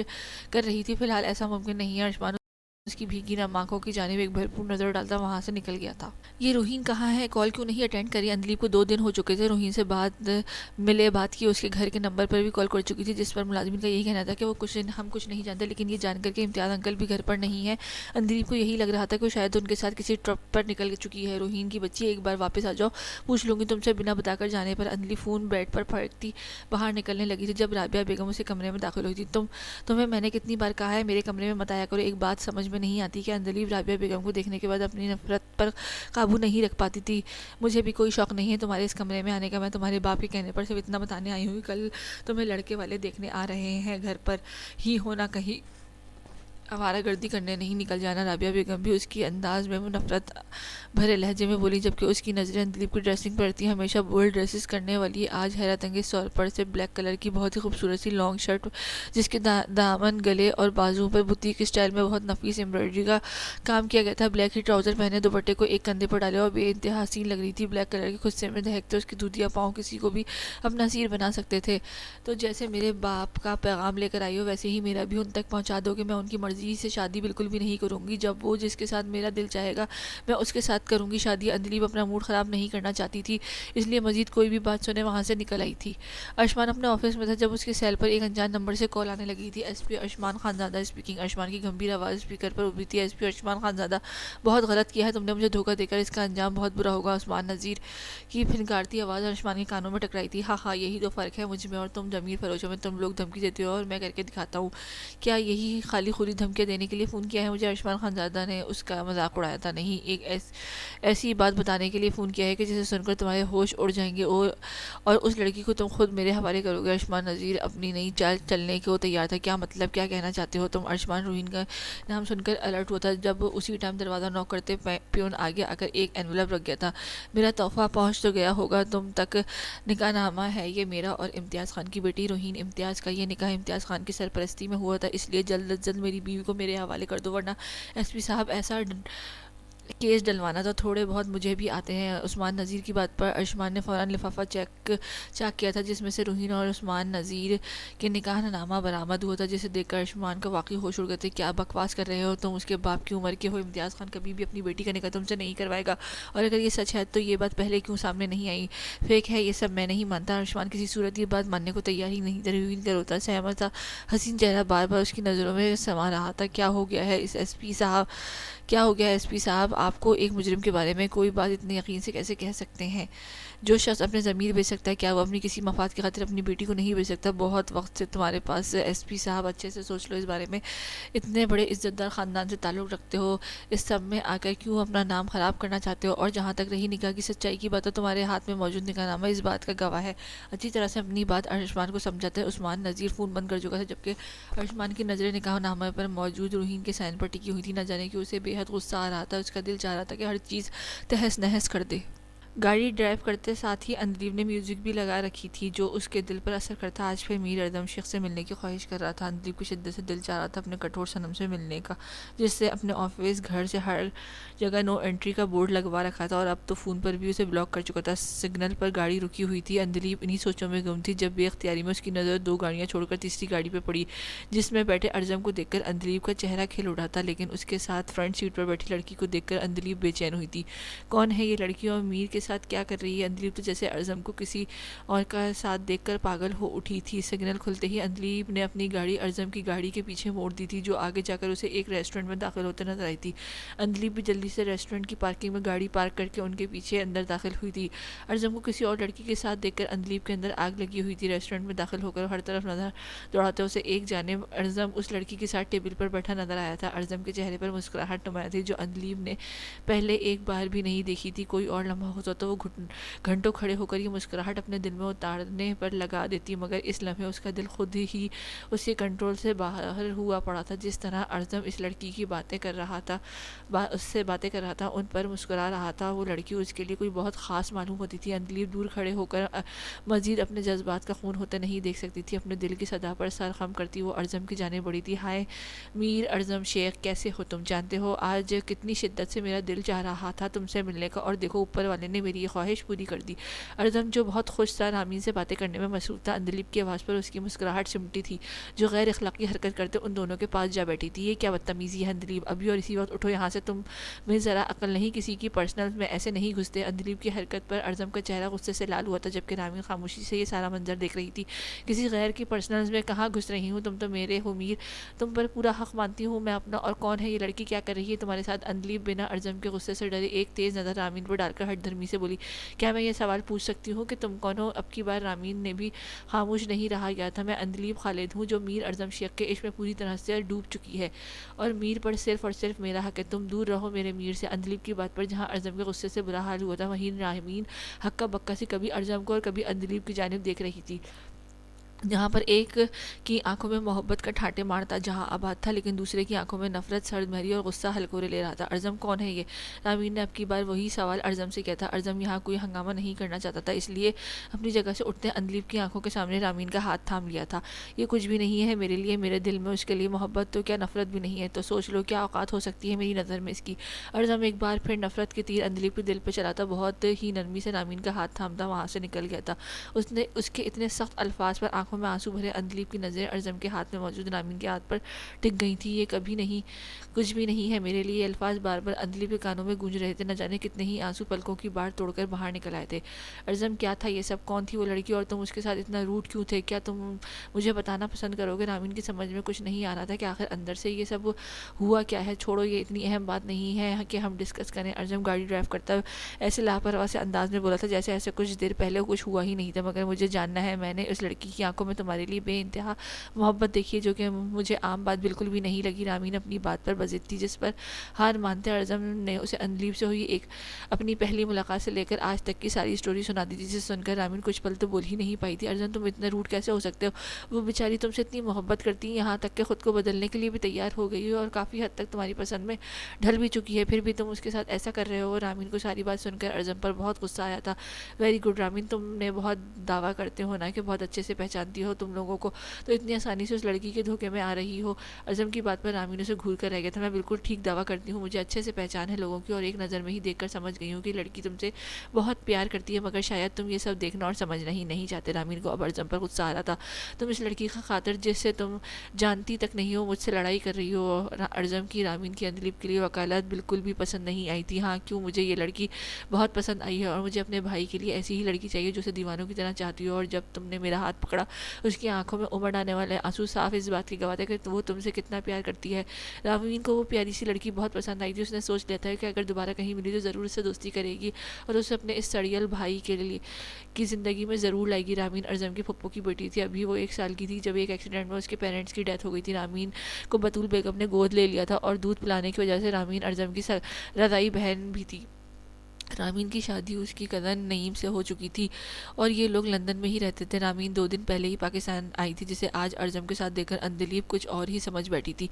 کر رہی تھی. فی الحال ایسا ممکن نہیں ہے. ارشمان اس کی بھیگی نم آنکھوں کی جانب ایک بھرپور نظر ڈالتا وہاں سے نکل گیا تھا. یہ روحین کہاں ہے؟ کال کیوں نہیں اٹینڈ کری؟ اندلیپ کو 2 دن ہو چکے تھے روحین سے بات کی. اس کے گھر کے نمبر پر بھی کال کر چکی تھی، جس پر ملازمین کا یہی کہنا تھا کہ ہم کچھ نہیں جانتے، لیکن یہ جان کر کے امتیاز انکل بھی گھر پر نہیں ہے. اندلیپ کو یہی لگ رہا تھا کہ وہ شاید ان کے ساتھ کسی ٹرپ پر نکل چکی ہے. روحین کی بچی، ایک بار واپس آ جاؤ، پوچھ لوں گی تم سے. بنا بتا کر جانے پر اندلیپ فون بیڈ پر پھینکتی باہر نکلنے لگی تھی. جب رابعہ بیگم اسے کمرے میں داخل ہوئی تھی، تمہیں میں نے کتنی بار کہا ہے میرے کمرے میں مت آیا کرو. ایک بات سمجھ میں نہیں آتی کہ اندلیپ رابعہ بیگم کو دیکھنے کے بعد اپنی نفرت پر قابو نہیں رکھ پاتی تھی. مجھے بھی کوئی شوق نہیں ہے تمہارے اس کمرے میں آنے کا. میں تمہارے باپ کے کہنے پر صرف اتنا بتانے آئی ہوں کہ کل تمہیں لڑکے والے دیکھنے آ رہے ہیں، گھر پر ہی ہونا، کہیں آوارہ گردی کرنے نہیں نکل جانا. رابعہ بیگم بھی اس کی انداز میں نفرت بھرے لہجے میں بولی، جبکہ اس کی نظریں اندلیپ کی ڈریسنگ پر تھیں. ہمیشہ بولڈ ڈریسز کرنے والی آج حیرت انگیز طور پر سے بلیک کلر کی بہت ہی خوبصورت سی لانگ شرٹ، جس کے دامن، گلے اور بازوؤں پر بوتیک اسٹائل میں بہت نفیس ایمبرائڈری کا کام کیا گیا تھا. بلیک ہی ٹراؤزر پہنے، دوپٹے کو ایک کندھے پر ڈالے اور بے انتہا حسین لگ رہی تھی. بلیک کلر کے خصے میں دہکتے اس کے دودھیا پاؤں کسی کو بھی اپنا اسیر بنا سکتے تھے. تو جیسے میرے باپ کا پیغام لے کر آئی ہو، ویسے ہی میرا بھی ان تک پہنچا دو کہ میں ان کی مرضی سے شادی بالکل بھی نہیں کروں گی. جب وہ جس کے ساتھ میرا دل چاہے گا میں اس کے ساتھ کروں گی شادی. اندلیپ اپنا موڈ خراب نہیں کرنا چاہتی تھی، اس لیے مزید کوئی بھی بات سنے وہاں سے نکل آئی تھی. ارشمان اپنے آفس میں تھا جب اس کے سیل پر ایک انجان نمبر سے کال آنے لگی تھی. S P Arshman Khanzada speaking. Arshman کی گمبھیر آواز اسپیکر پر ابھری تھی. ایس پی ارشمان خانزادہ، بہت غلط کیا ہے تم نے مجھے دھوکہ دے کر، اس کا انجام بہت برا ہوگا. عثمان نذیر کی پھنکارتی آواز ارشمان کے کانوں میں ٹکرائی تھی. ہاں ہاں، یہی تو فرق ہے مجھ میں اور تم ضمیر فروشوں میں. تم لوگ دھمکی دیتے ہو اور میں کر کے دکھاتا ہوں. کیا یہی خالی خودی دھمکیاں دینے کے لیے فون کیا ہے مجھے؟ ارشمان خانزادہ نے اس کا مذاق اڑایا تھا. نہیں، ایک ایسی بات بتانے کے لیے فون کیا ہے کہ جسے سن کر تمہارے ہوش اڑ جائیں گے اور اس لڑکی کو تم خود میرے حوالے کرو گے. ارشمان نذیر اپنی نئی چال چلنے کو تیار تھا. کیا مطلب؟ کیا کہنا چاہتے ہو تم؟ ارشمان روحین کا نام سن کر الرٹ ہوا تھا جب اسی ٹائم دروازہ نوک کرتے پیون آگے آ کر ایک اینولپ رکھ گیا تھا. میرا تحفہ پہنچ تو گیا ہوگا تم تک. نکاح نامہ ہے یہ میرا اور امتیاز خان کی بیٹی روحین امتیاز کا. یہ نکاح امتیاز خان کی سرپرستی میں ہوا تھا، اس لیے جلد از جلد میری بیوی کو میرے حوالے کر دو، ورنہ ایس پی صاحب ایسا کیس ڈلوانا تو تھوڑے بہت مجھے بھی آتے ہیں. عثمان نذیر کی بات پر ارشمان نے فوراً لفافہ چاک کیا تھا جس میں سے روحین اور عثمان نذیر کے نکاح نامہ برآمد ہوا تھا، جسے دیکھ کر ارشمان کا واقعی ہوش اڑ گئے تھے. کیا بکواس کر رہے ہو تم؟ اس کے باپ کی عمر کے ہو. امتیاز خان کبھی بھی اپنی بیٹی کا نکاح تم سے نہیں کروائے گا، اور اگر یہ سچ ہے تو یہ بات پہلے کیوں سامنے نہیں آئی؟ فیک ہے یہ سب، میں نہیں مانتا. ارشمان کسی صورت یہ بات ماننے کو تیار ہی نہیں تھا. روحین کا روتا سہما تھا حسین چہرہ بار بار اس کی نظروں میں سما رہا تھا. کیا ہو گیا ہے ایس پی صاحب؟ کیا ہو گیا ایس پی صاحب؟ آپ کو ایک مجرم کے بارے میں کوئی بات اتنے یقین سے کیسے کہہ سکتے ہیں؟ جو شخص اپنے ضمیر بیچ سکتا ہے، کیا وہ اپنی کسی مفاد کی خاطر اپنی بیٹی کو نہیں بیچ سکتا؟ بہت وقت سے تمہارے پاس ایس پی صاحب، اچھے سے سوچ لو اس بارے میں. اتنے بڑے عزت دار خاندان سے تعلق رکھتے ہو، اس سب میں آ کر کیوں اپنا نام خراب کرنا چاہتے ہو؟ اور جہاں تک رہی نکاح کی سچائی کی بات، تو تمہارے ہاتھ میں موجود نکاح نامہ اس بات کا گواہ ہے. اچھی طرح سے اپنی بات ارشمان کو سمجھاتے عثمان نذیر فون بند کر چکا تھا، جبکہ ارشمان کی نظریں نکاح نامہ پر موجود روحین کے سائن پر ٹکی ہوئی تھی. نہ جانے کہ اسے بے حد غصہ آ رہا تھا. اس کا دل چاہ رہا تھا کہ ہر چیز تہس نہس کر دے. گاڑی ڈرائیو کرتے ساتھ ہی اندلیب نے میوزک بھی لگا رکھی تھی جو اس کے دل پر اثر کرتا. آج پھر میر ارزم شیخ سے ملنے کی خواہش کر رہا تھا. اندلیب کی شدت سے دل چاہ رہا تھا اپنے کٹھور صنم سے ملنے کا جس سے اپنے آفس گھر سے ہر جگہ نو انٹری کا بورڈ لگوا رکھا تھا اور اب تو فون پر بھی اسے بلاک کر چکا تھا. سگنل پر گاڑی رکی ہوئی تھی. اندلیب انہی سوچوں میں گم تھی جب بے اختیاری میں اس کی نظر دو گاڑیاں چھوڑ کر تیسری گاڑی پہ پڑی جس میں بیٹھے ارزم کو دیکھ کر اندلیب کا چہرہ کھل اٹھا تھا لیکن اس کے ساتھ فرنٹ سیٹ پر بیٹھی لڑکی کو دیکھ کر اندلیب بے چین ہوئی تھی. کون ہے یہ لڑکی اور میر کے ساتھ کیا کر رہی ہے؟ اندلیب تو جیسے ارزم کو کسی اور کا ساتھ دیکھ کر پاگل ہو اٹھی تھی. سگنل کھلتے ہی اندلیب نے اپنی گاڑی ارزم کی گاڑی کے پیچھے موڑ دی تھی جو آگے جا کر اسے ایک ریسٹورنٹ میں داخل ہوتے نظر آئی تھی. اندلیب بھی جلدی سے ریسٹورنٹ کی پارکنگ میں گاڑی پارک کر کے ان کے پیچھے اندر داخل ہوئی تھی. ارزم کو کسی اور لڑکی کے ساتھ دیکھ کر اندلیب کے اندر آگ لگی ہوئی تھی. ریسٹورنٹ میں داخل ہو کر ہر طرف نظر دوڑاتے اسے ایک جانب ارزم اس لڑکی کے ساتھ ٹیبل پر بیٹھا نظر آیا تھا. ارزم کے چہرے پر مسکراہٹ نمایاں تھی جو اندلیب نے پہلے ایک بار بھی نہیں دیکھی تھی. کوئی اور لمحہ ہوتا تو وہ گھنٹوں کھڑے ہو کر یہ مسکراہٹ اپنے دل میں اتارنے پر لگا دیتی مگر اس لمحے اس کا دل خود ہی اس کے کنٹرول سے باہر ہوا پڑا تھا. جس طرح ارزم اس لڑکی کی باتیں کر رہا تھا اس سے باتیں کر رہا تھا ان پر مسکرا رہا تھا وہ لڑکی اس کے لیے کوئی بہت خاص معلوم ہوتی تھی. اندلیب دور کھڑے ہو کر مزید اپنے جذبات کا خون ہوتے نہیں دیکھ سکتی تھی. اپنے دل کی صدا پر سر خم کرتی وہ ارزم کی جانب بڑھی تھی. ہائے میر ارزم شیخ کیسے ہو تم؟ جانتے ہو آج کتنی شدت سے میرا دل چاہ رہا تھا تم سے ملنے کا اور دیکھو اوپر والے نے میری یہ خواہش پوری کر دی. ارزم جو بہت خوش تھا رامین سے باتیں کرنے میں مصروف تھا. اندلیب کی آواز پر اس کی مسکراہٹ سمٹی تھی جو غیر اخلاقی حرکت کرتے ان دونوں کے پاس جا بیٹھی تھی. یہ کیا بدتمیزی ہے اندلیب؟ ابھی اور اسی وقت اٹھو یہاں سے. تم میں ذرا عقل نہیں؟ کسی کی پرسنل میں ایسے نہیں گھستے. اندلیب کی حرکت پر ارزم کا چہرہ غصے سے لال ہوا تھا جبکہ رامین خاموشی سے یہ سارا منظر دیکھ رہی تھی. کسی غیر کی پرسنل میں کہاں گھس رہی ہوں؟ تم تو میرے ہو میر. تم پر پورا حق مانتی ہوں میں اپنا. اور کون ہے یہ لڑکی؟ کیا کر رہی ہے تمہارے ساتھ؟ اندلیب بنا ارزم کے غصے سے ڈرے ایک تیز نظر رامین پر ڈال کر ہٹ دھرمی سے بولی. کیا میں یہ سوال پوچھ سکتی ہوں کہ تم کون ہو؟ اب کی بار رامین نے بھی خاموش نہیں رہا گیا تھا. میں اندلیب خالد ہوں جو میر ارزم شیخ کے عشق میں پوری طرح سے ڈوب چکی ہے اور میر پر صرف اور صرف میرا حق ہے. تم دور رہو میرے میر سے. اندلیب کی بات پر جہاں ارزم کے غصے سے برا حال ہوا تھا وہیں رامین ہکا بکا سے کبھی ارزم کو اور کبھی اندلیب کی جانب دیکھ رہی تھی. جہاں پر ایک کی آنکھوں میں محبت کا ٹھاٹے مارتا جہاں آباد تھا لیکن دوسرے کی آنکھوں میں نفرت سرد مہری اور غصہ ہلکورے لے رہا تھا. ارزم کون ہے یہ؟ رامین نے اب کی بار وہی سوال ارزم سے کیا تھا. ارزم یہاں کوئی ہنگامہ نہیں کرنا چاہتا تھا اس لیے اپنی جگہ سے اٹھتے اندلیب کی آنکھوں کے سامنے رامین کا ہاتھ تھام لیا تھا. یہ کچھ بھی نہیں ہے میرے لیے. میرے دل میں اس کے لیے محبت تو کیا نفرت بھی نہیں ہے. تو سوچ لو کیا اوقات ہو سکتی ہے میری نظر میں اس کی. ارزم ایک بار پھر نفرت کے تیر اندلیب کے دل پہ چلاتا بہت ہی نرمی سے رامین کا ہاتھ تھامتا وہاں سے نکل گیا تھا. اس کے اتنے سخت الفاظ پر آنکھوں میں آنسو بھرے اندلیب کی نظریں ارزم کے ہاتھ میں موجود رامین کے ہاتھ پر ٹک گئی تھی. یہ کبھی نہیں کچھ بھی نہیں ہے میرے لیے. یہ الفاظ بار بار اندلیب کے کانوں میں گونج رہے تھے. نہ جانے کتنے ہی آنسو پلکوں کی باڑ توڑ کر باہر نکل آئے تھے. ارزم کیا تھا یہ سب؟ کون تھی وہ لڑکی اور تم اس کے ساتھ اتنا روڈ کیوں تھے؟ کیا تم مجھے بتانا پسند کرو گے؟ رامین کی سمجھ میں کچھ نہیں آ رہا تھا کہ آخر اندر سے یہ سب ہوا کیا ہے. چھوڑو یہ اتنی اہم بات نہیں ہے کہ ہم ڈسکس کریں. ارزم گاڑی ڈرائیو کرتا ایسے لاپرواہ سے انداز میں بولا تھا جیسے ایسے کچھ دیر پہلے کچھ ہوا ہی نہیں تھا. مگر مجھے جاننا ہے. میں نے اس لڑکی کی آنکھوں میں تمہارے لیے بے انتہا محبت دیکھی ہے جو کہ مجھے عام بات بالکل بھی نہیں لگی. رامین اپنی بات پر بضد تھی جس پر ہار مانتے ارزم نے اسے اندلیب سے ہوئی ایک اپنی پہلی ملاقات سے لے کر آج تک کی ساری اسٹوری سنا دی تھی جسے سن کر رامین کچھ پل تو بول ہی نہیں پائی تھی. ارزم تم اتنا روڈ کیسے ہو سکتے ہو؟ وہ بیچاری تم سے اتنی محبت کرتی ہیں یہاں تک کہ خود کو بدلنے کے لیے بھی تیار ہو گئی ہو اور کافی حد تک تمہاری پسند میں ڈھل بھی چکی ہے. پھر بھی تم اس کے ساتھ ایسا کر رہے ہو. رامین کو ساری بات سن کر ارزم پر بہت غصہ آیا تھا. ویری گڈ رامین تم نے بہت دعویٰ کرتے ہو نا کہ بہت اچھے سے پہچانتی ہو تم لوگوں کو تو اتنی آسانی سے اس لڑکی کے دھوکے میں آ رہی ہو. ارزم کی بات پر رامین اسے گھور کر رہ گیا تھا. میں بالکل ٹھیک دعویٰ کرتی ہوں. مجھے اچھے سے پہچان ہے لوگوں کی اور ایک نظر میں ہی دیکھ کر سمجھ گئی ہوں کہ لڑکی تم سے بہت پیار کرتی ہے مگر شاید تم یہ سب دیکھنا اور سمجھنا ہی نہیں چاہتے. رامین کو اب ارزم پر غصہ آ رہا تھا. تم اس لڑکی کی خاطر جس سے تم جانتی تک نہیں ہو مجھ سے لڑائی کر رہی ہو. ارزم کی رامین کی اندلیب کے لیے وکالت بالکل بھی پسند نہیں آئی تھی. ہاں کیوں؟ مجھے یہ لڑکی بہت پسند آئی ہے اور مجھے اپنے بھائی کے لیے ایسی ہی لڑکی چاہیے جو اسے دیوانوں کی طرح چاہتی ہو. اور جب تم نے میرا ہاتھ پکڑا اس کی آنکھوں میں امڑ آنے والے آنسو صاف اس بات کی گواہ تھے کہ وہ تم سے کتنا پیار کرتی ہے. رامین کو وہ پیاری سی لڑکی بہت پسند آئی تھی. اس نے سوچ لیا تھا کہ اگر دوبارہ کہیں ملی تو ضرور اس سے دوستی کرے گی اور اسے اپنے اس سڑیل بھائی کے لیے کی زندگی میں ضرور لائے گی. رامین ارزم کی پھپھو کی بیٹی تھی. ابھی وہ 1 سال کی تھی جب ایک ایکسیڈنٹ میں اس کے پیرنٹس کی ڈیتھ ہو گئی تھی. رامین کو بطول بیگم نے گود لے لیا تھا اور دودھ پلانے کی وجہ سے رامین ارزم کی رضائی بہن بھی تھی. رامین کی شادی اس کی کزن نعیم سے ہو چکی تھی اور یہ لوگ لندن میں ہی رہتے تھے۔ رامین 2 دن پہلے ہی پاکستان آئی تھی، جسے آج ارجم کے ساتھ دیکھ کر اندلیب کچھ اور ہی سمجھ بیٹھی تھی۔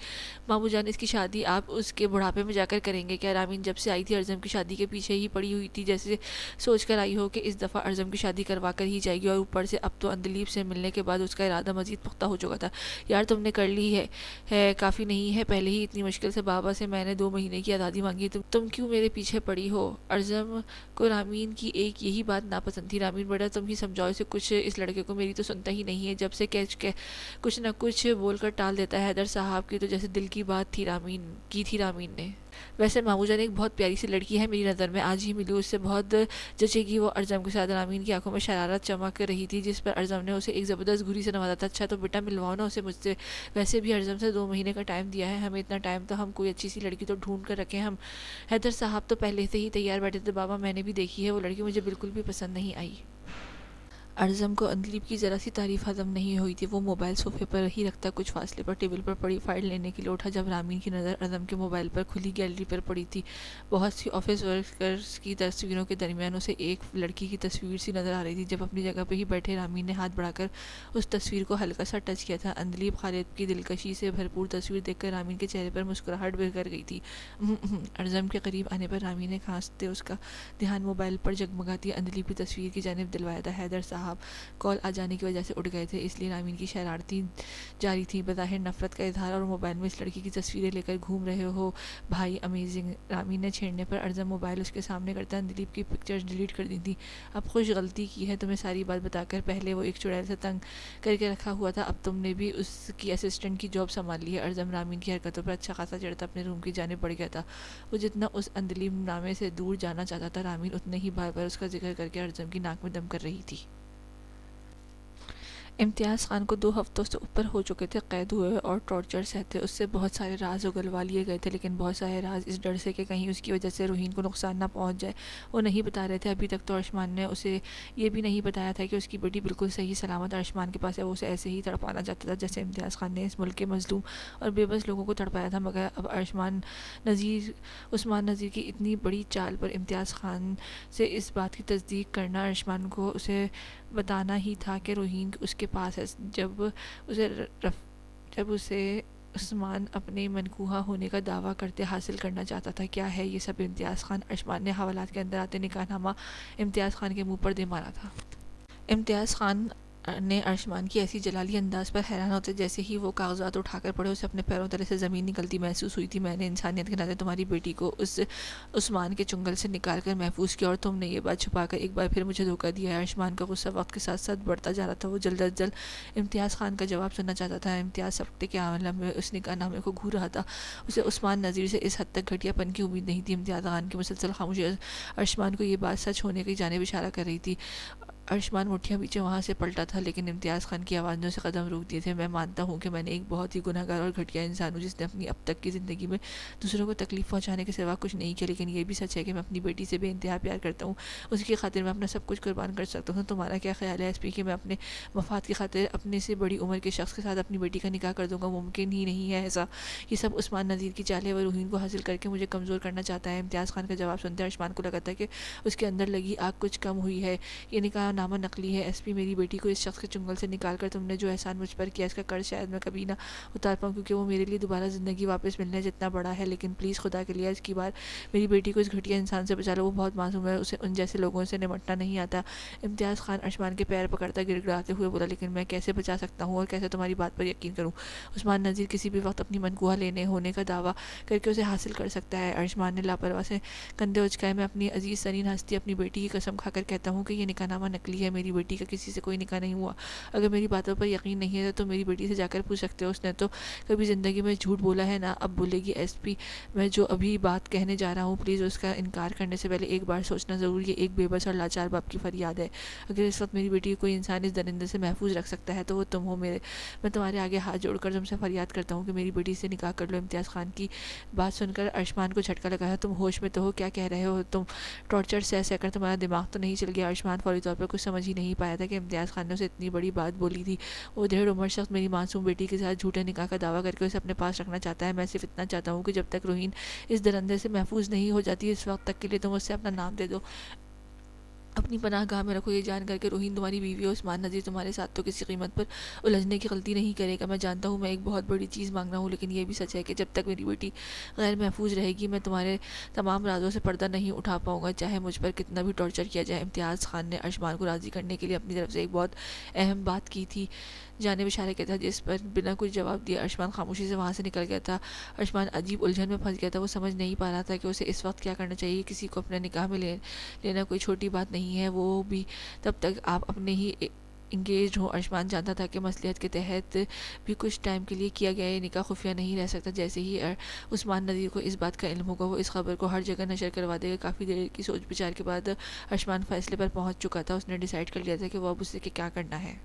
مامو جان، اس کی شادی آپ اس کے بڑھاپے میں جا کر کریں گے کیا؟ رامین جب سے آئی تھی ارجم کی شادی کے پیچھے ہی پڑی ہوئی تھی، جیسے سوچ کر آئی ہو کہ اس دفعہ ارجم کی شادی کروا کر ہی جائے گی، اور اوپر سے اب تو اندلیب سے ملنے کے بعد اس کا ارادہ مزید پختہ ہو چکا تھا۔ یار تم نے کر لی ہے کافی نہیں ہے؟ پہلے ہی اتنی مشکل سے بابا سے میں نے 2 مہینے کی آزادی مانگی ہے، تم کیوں میرے پیچھے پڑی ہو؟ ارجم کو رامین کی ایک یہی بات ناپسند تھی۔ رامین بیٹا تم ہی سمجھاؤ اسے کچھ، اس لڑکے کو میری تو سنتا ہی نہیں ہے، جب سے کچھ نہ کچھ بول کر ٹال دیتا ہے۔ حیدر صاحب کی تو جیسے دل کی بات تھی رامین نے۔ ویسے مامو جان ایک بہت پیاری سی لڑکی ہے میری نظر میں، آج ہی ملی اس سے بہت جچے گی وہ۔ ارجم کے ساتھ رامین کی آنکھوں میں شرارت چمک رہی تھی، جس پر ارجم نے اسے ایک زبردست گھوری سے نوازا تھا۔ اچھا تو بیٹا ملواؤ نا اسے مجھ سے، ویسے بھی ارجم سے 2 مہینے کا ٹائم دیا ہے ہمیں، اتنا ٹائم تو ہم کوئی اچھی سی لڑکی تو ڈھونڈ کر رکھیں ہم۔ حیدر صاحب تو پہلے سے ہی تیار بیٹھے تھے، بابا میں نے بھی دیکھی ہے وہ لڑکی، مجھے بالکل بھی پسند نہیں آئی۔ ارجم کو اندلیب کی ذرا سی تعریف ہضم نہیں ہوئی تھی۔ وہ موبائل صوفے پر ہی رکھتا کچھ فاصلے پر ٹیبل پر پڑی فائل لینے کے لیے اٹھا، جب رامین کی نظر ارجم کے موبائل پر کھلی گیلری پر پڑی تھی۔ بہت سی آفس ورکرز کی تصویروں کے درمیان اسے ایک لڑکی کی تصویر سی نظر آ رہی تھی۔ جب اپنی جگہ پہ ہی بیٹھے رامین نے ہاتھ بڑھا کر اس تصویر کو ہلکا سا ٹچ کیا تھا۔ اندلیب خالد کی دلکشی سے بھرپور تصویر دیکھ کر رامین کے چہرے پر مسکراہٹ بکھر گئی تھی۔ ارجم کے قریب آنے پر رامین نے کھانستے اس کا دھیان موبائل پر جگمگاتی اندلیب کی تصویر کی جانب دلوایا تھا۔ حیدر صاحب کال آ جانے کی وجہ سے اٹھ گئے تھے، اس لیے رامین کی شرارتیں جاری تھیں، بظاہر نفرت کا اظہار، اور موبائل میں اس لڑکی کی تصویریں لے کر گھوم رہے ہو بھائی، امیزنگ۔ رامین نے چھیڑنے پر ارجم موبائل اس کے سامنے کرتا اندلیب کی پکچرز ڈیلیٹ کر دی تھی۔ اب خوش غلطی کی ہے تمہیں ساری بات بتا کر، پہلے وہ ایک چڑیل سے تنگ کر کے رکھا ہوا تھا، اب تم نے بھی اس کی اسسٹنٹ کی جاب سنبھال لی ہے۔ ارجم رامین کی حرکتوں پر اچھا خاصا چڑھتا اپنے روم کی جانب بڑھ گیا تھا۔ وہ جتنا اس اندلیب نامے سے دور جانا چاہتا تھا، رامین اتنے ہی بار بار اس کا ذکر کر کے ارجم کی ناک میں دم کر رہی تھی۔ امتیاز خان کو 2 ہفتوں سے اوپر ہو چکے تھے قید ہوئے اور ٹارچر سہتے۔ اس سے بہت سارے راز اگلوا لیے گئے تھے، لیکن بہت سارے راز اس ڈر سے کہ کہیں اس کی وجہ سے روحین کو نقصان نہ پہنچ جائے وہ نہیں بتا رہے تھے۔ ابھی تک تو ارشمان نے اسے یہ بھی نہیں بتایا تھا کہ اس کی بیٹی بالکل صحیح سلامت ارشمان کے پاس ہے، وہ اسے ایسے ہی تڑپانا چاہتا تھا جیسے امتیاز خان نے اس ملک کے مظلوم اور بے بس لوگوں کو تڑپایا تھا۔ مگر اب عثمان نذیر کی اتنی بڑی چال پر امتیاز خان سے اس بات کی تصدیق کرنا، ارشمان کو اسے بتانا ہی تھا کہ روحین اس کے پاس ہے۔ جب اسے عثمان اپنے منکوحہ ہونے کا دعویٰ کرتے حاصل کرنا چاہتا تھا۔ کیا ہے یہ سب امتیاز خان؟ ارشمان نے حوالات کے اندر آتے نکاح نامہ امتیاز خان کے منہ پر دے مارا تھا۔ امتیاز خان نے ارشمان کی ایسی جلالی انداز پر حیران ہوتے جیسے ہی وہ کاغذات اٹھا کر پڑے، اسے اپنے پیروں تلے سے زمین نکلتی محسوس ہوئی تھی۔ میں نے انسانیت کے ناطے تمہاری بیٹی کو اس عثمان کے چنگل سے نکال کر محفوظ کیا، اور تم نے یہ بات چھپا کر ایک بار پھر مجھے دھوکہ دیا ہے۔ ارشمان کا غصہ وقت کے ساتھ ساتھ بڑھتا جا رہا تھا، وہ جلد از جلد امتیاز خان کا جواب سننا چاہتا تھا۔ امتیاز سکتے کے عالم میں اس نکاح نامے کو گھور رہا تھا، اسے عثمان نذیر سے اس حد تک گھٹیا پن کی امید نہیں تھی۔ امتیاز خان کی مسلسل خاموشی ارشمان کو یہ بات سچ ہونے کی جانب اشارہ کر رہی تھی۔ ارشمان مٹھیاں پیچھے وہاں سے پلٹا تھا، لیکن امتیاز خان کی آواز نے اسے قدم روک دیے تھے۔ میں مانتا ہوں کہ میں نے ایک بہت ہی گنہگار اور گھٹیا انسان ہوں، جس نے اپنی اب تک کی زندگی میں دوسروں کو تکلیف پہنچانے کے سوا کچھ نہیں کیا، لیکن یہ بھی سچ ہے کہ میں اپنی بیٹی سے بے انتہا پیار کرتا ہوں، اس کی خاطر میں اپنا سب کچھ قربان کر سکتا ہوں۔ تمہارا کیا خیال ہے ایس پی کہ میں اپنے مفاد کی خاطر اپنے سے بڑی عمر کے شخص کے ساتھ اپنی بیٹی کا نکاح کر دوں گا؟ ممکن ہی نہیں ہے ایسا، یہ سب عثمان نذیر کی چال ہے، وہ روحین کو حاصل کر کے مجھے کمزور کرنا چاہتا ہے۔ امتیاز خان کا جواب سنتے ارشمان کو لگا تھا کہ اس کے اندر لگی آگ کچھ کم ہوئی ہے۔ یہ نکاح نامہ نقلی ہے ایس پی، میری بیٹی کو اس شخص کے چنگل سے نکال کر تم نے جو احسان مجھ پر کیا، اس کا قرض شاید میں کبھی نہ اتار پاؤں، کیونکہ وہ میرے لیے دوبارہ زندگی واپس ملنے جتنا بڑا ہے، لیکن پلیز خدا کے لیے اس کی بار میری بیٹی کو اس گھٹیا انسان سے بچا لو، وہ بہت معصوم ہے، اسے ان جیسے لوگوں سے نمٹنا نہیں آتا۔ امتیاز خان ارشمان کے پیر پکڑتا گڑ گڑاتے ہوئے بولا، لیکن میں کیسے بچا سکتا ہوں اور کیسے تمہاری بات پر یقین کروں؟ عثمان نذیر کسی بھی وقت اپنی منکوحہ لینے ہونے کا دعویٰ کر کے اسے حاصل کر سکتا ہے۔ ارشمان نے لاپرواہ سے کندھے اچکائے، میں اپنی عزیز ترین ہستی اپنی بیٹی کی قسم کھا کر کہتا ہوں کہ یہ نکاح نامہ نقلی ہے، میری بیٹی کا کسی سے کوئی نکاح نہیں ہوا۔ اگر میری باتوں پر یقین نہیں ہے تو میری بیٹی سے جا کر پوچھ سکتے ہو، اس نے تو کبھی زندگی میں جھوٹ بولا ہے نہ اب بولے گی۔ ایس پی میں جو ابھی بات کہنے جا رہا ہوں، پلیز اس کا انکار کرنے سے پہلے ایک بار سوچنا ضرور، یہ ایک بے بس اور لاچار باپ کی فریاد ہے۔ اگر اس وقت میری بیٹی کو کوئی انسان اس درندے سے محفوظ رکھ سکتا ہے تو وہ تم ہو۔ میں تمہارے آگے ہاتھ جوڑ کر تم سے فریاد کرتا ہوں کہ میری بیٹی سے نکاح کر لو۔ امتیاز خان کی بات سن کر ارشمان کو جھٹکا لگا، تم ہوش میں تو ہو؟ کیا کہہ رہے ہو تم؟ ٹارچر سہ سہ کر تمہارا دماغ تو نہیں چل گیا؟ ارشمان فوری طور پر کچھ سمجھ ہی نہیں پایا تھا کہ امتیاز خان نے اسے اتنی بڑی بات بولی تھی۔ وہ دھیڑ عمر شخص میری معصوم بیٹی کے ساتھ جھوٹے نکاح کا دعویٰ کر کے اسے اپنے پاس رکھنا چاہتا ہے۔ میں صرف اتنا چاہتا ہوں کہ جب تک روہین اس درندے سے محفوظ نہیں ہو جاتی، اس وقت تک کے لیے تم اس سے اپنا نام دے دو، اپنی پناہ گاہ میں رکھو، یہ جان کر کہ روہین تمہاری بیوی اور عثمان نذیر تمہارے ساتھ تو کسی قیمت پر الجھنے کی غلطی نہیں کرے گا۔ میں جانتا ہوں میں ایک بہت بڑی چیز مانگنا ہوں، لیکن یہ بھی سچ ہے کہ جب تک میری بیٹی غیر محفوظ رہے گی میں تمہارے تمام رازوں سے پردہ نہیں اٹھا پاؤں گا، چاہے مجھ پر کتنا بھی ٹارچر کیا جائے۔ امتیاز خان نے ارشمان کو راضی کرنے کے لیے اپنی طرف سے ایک بہت اہم بات کی تھی، جانب اشارے کیا تھا، جس پر بنا کچھ جواب دیے ارشمان خاموشی سے وہاں سے نکل گیا تھا۔ ارشمان عجیب الجھن میں پھنس گیا تھا، وہ سمجھ نہیں پا رہا تھا کہ اسے اس وقت کیا کرنا چاہیے۔ کسی کو اپنے نکاح میں لینا کوئی چھوٹی بات نہیں ہے، وہ بھی تب تک آپ اپنے ہی انگیجڈ ہوں۔ ارشمان جانتا تھا کہ مصلحت کے تحت بھی کچھ ٹائم کے لیے کیا گیا یہ نکاح خفیہ نہیں رہ سکتا۔ جیسے ہی عثمان نذیر کو اس بات کا علم ہوگا وہ اس خبر کو ہر جگہ نشر کروا دے گا۔ کافی دیر کی سوچ بچار کے بعد ارشمان فیصلے پر پہنچ چکا تھا، اس نے ڈیسائیڈ کر لیا تھا کہ وہ اب اسے کیا کرنا ہے۔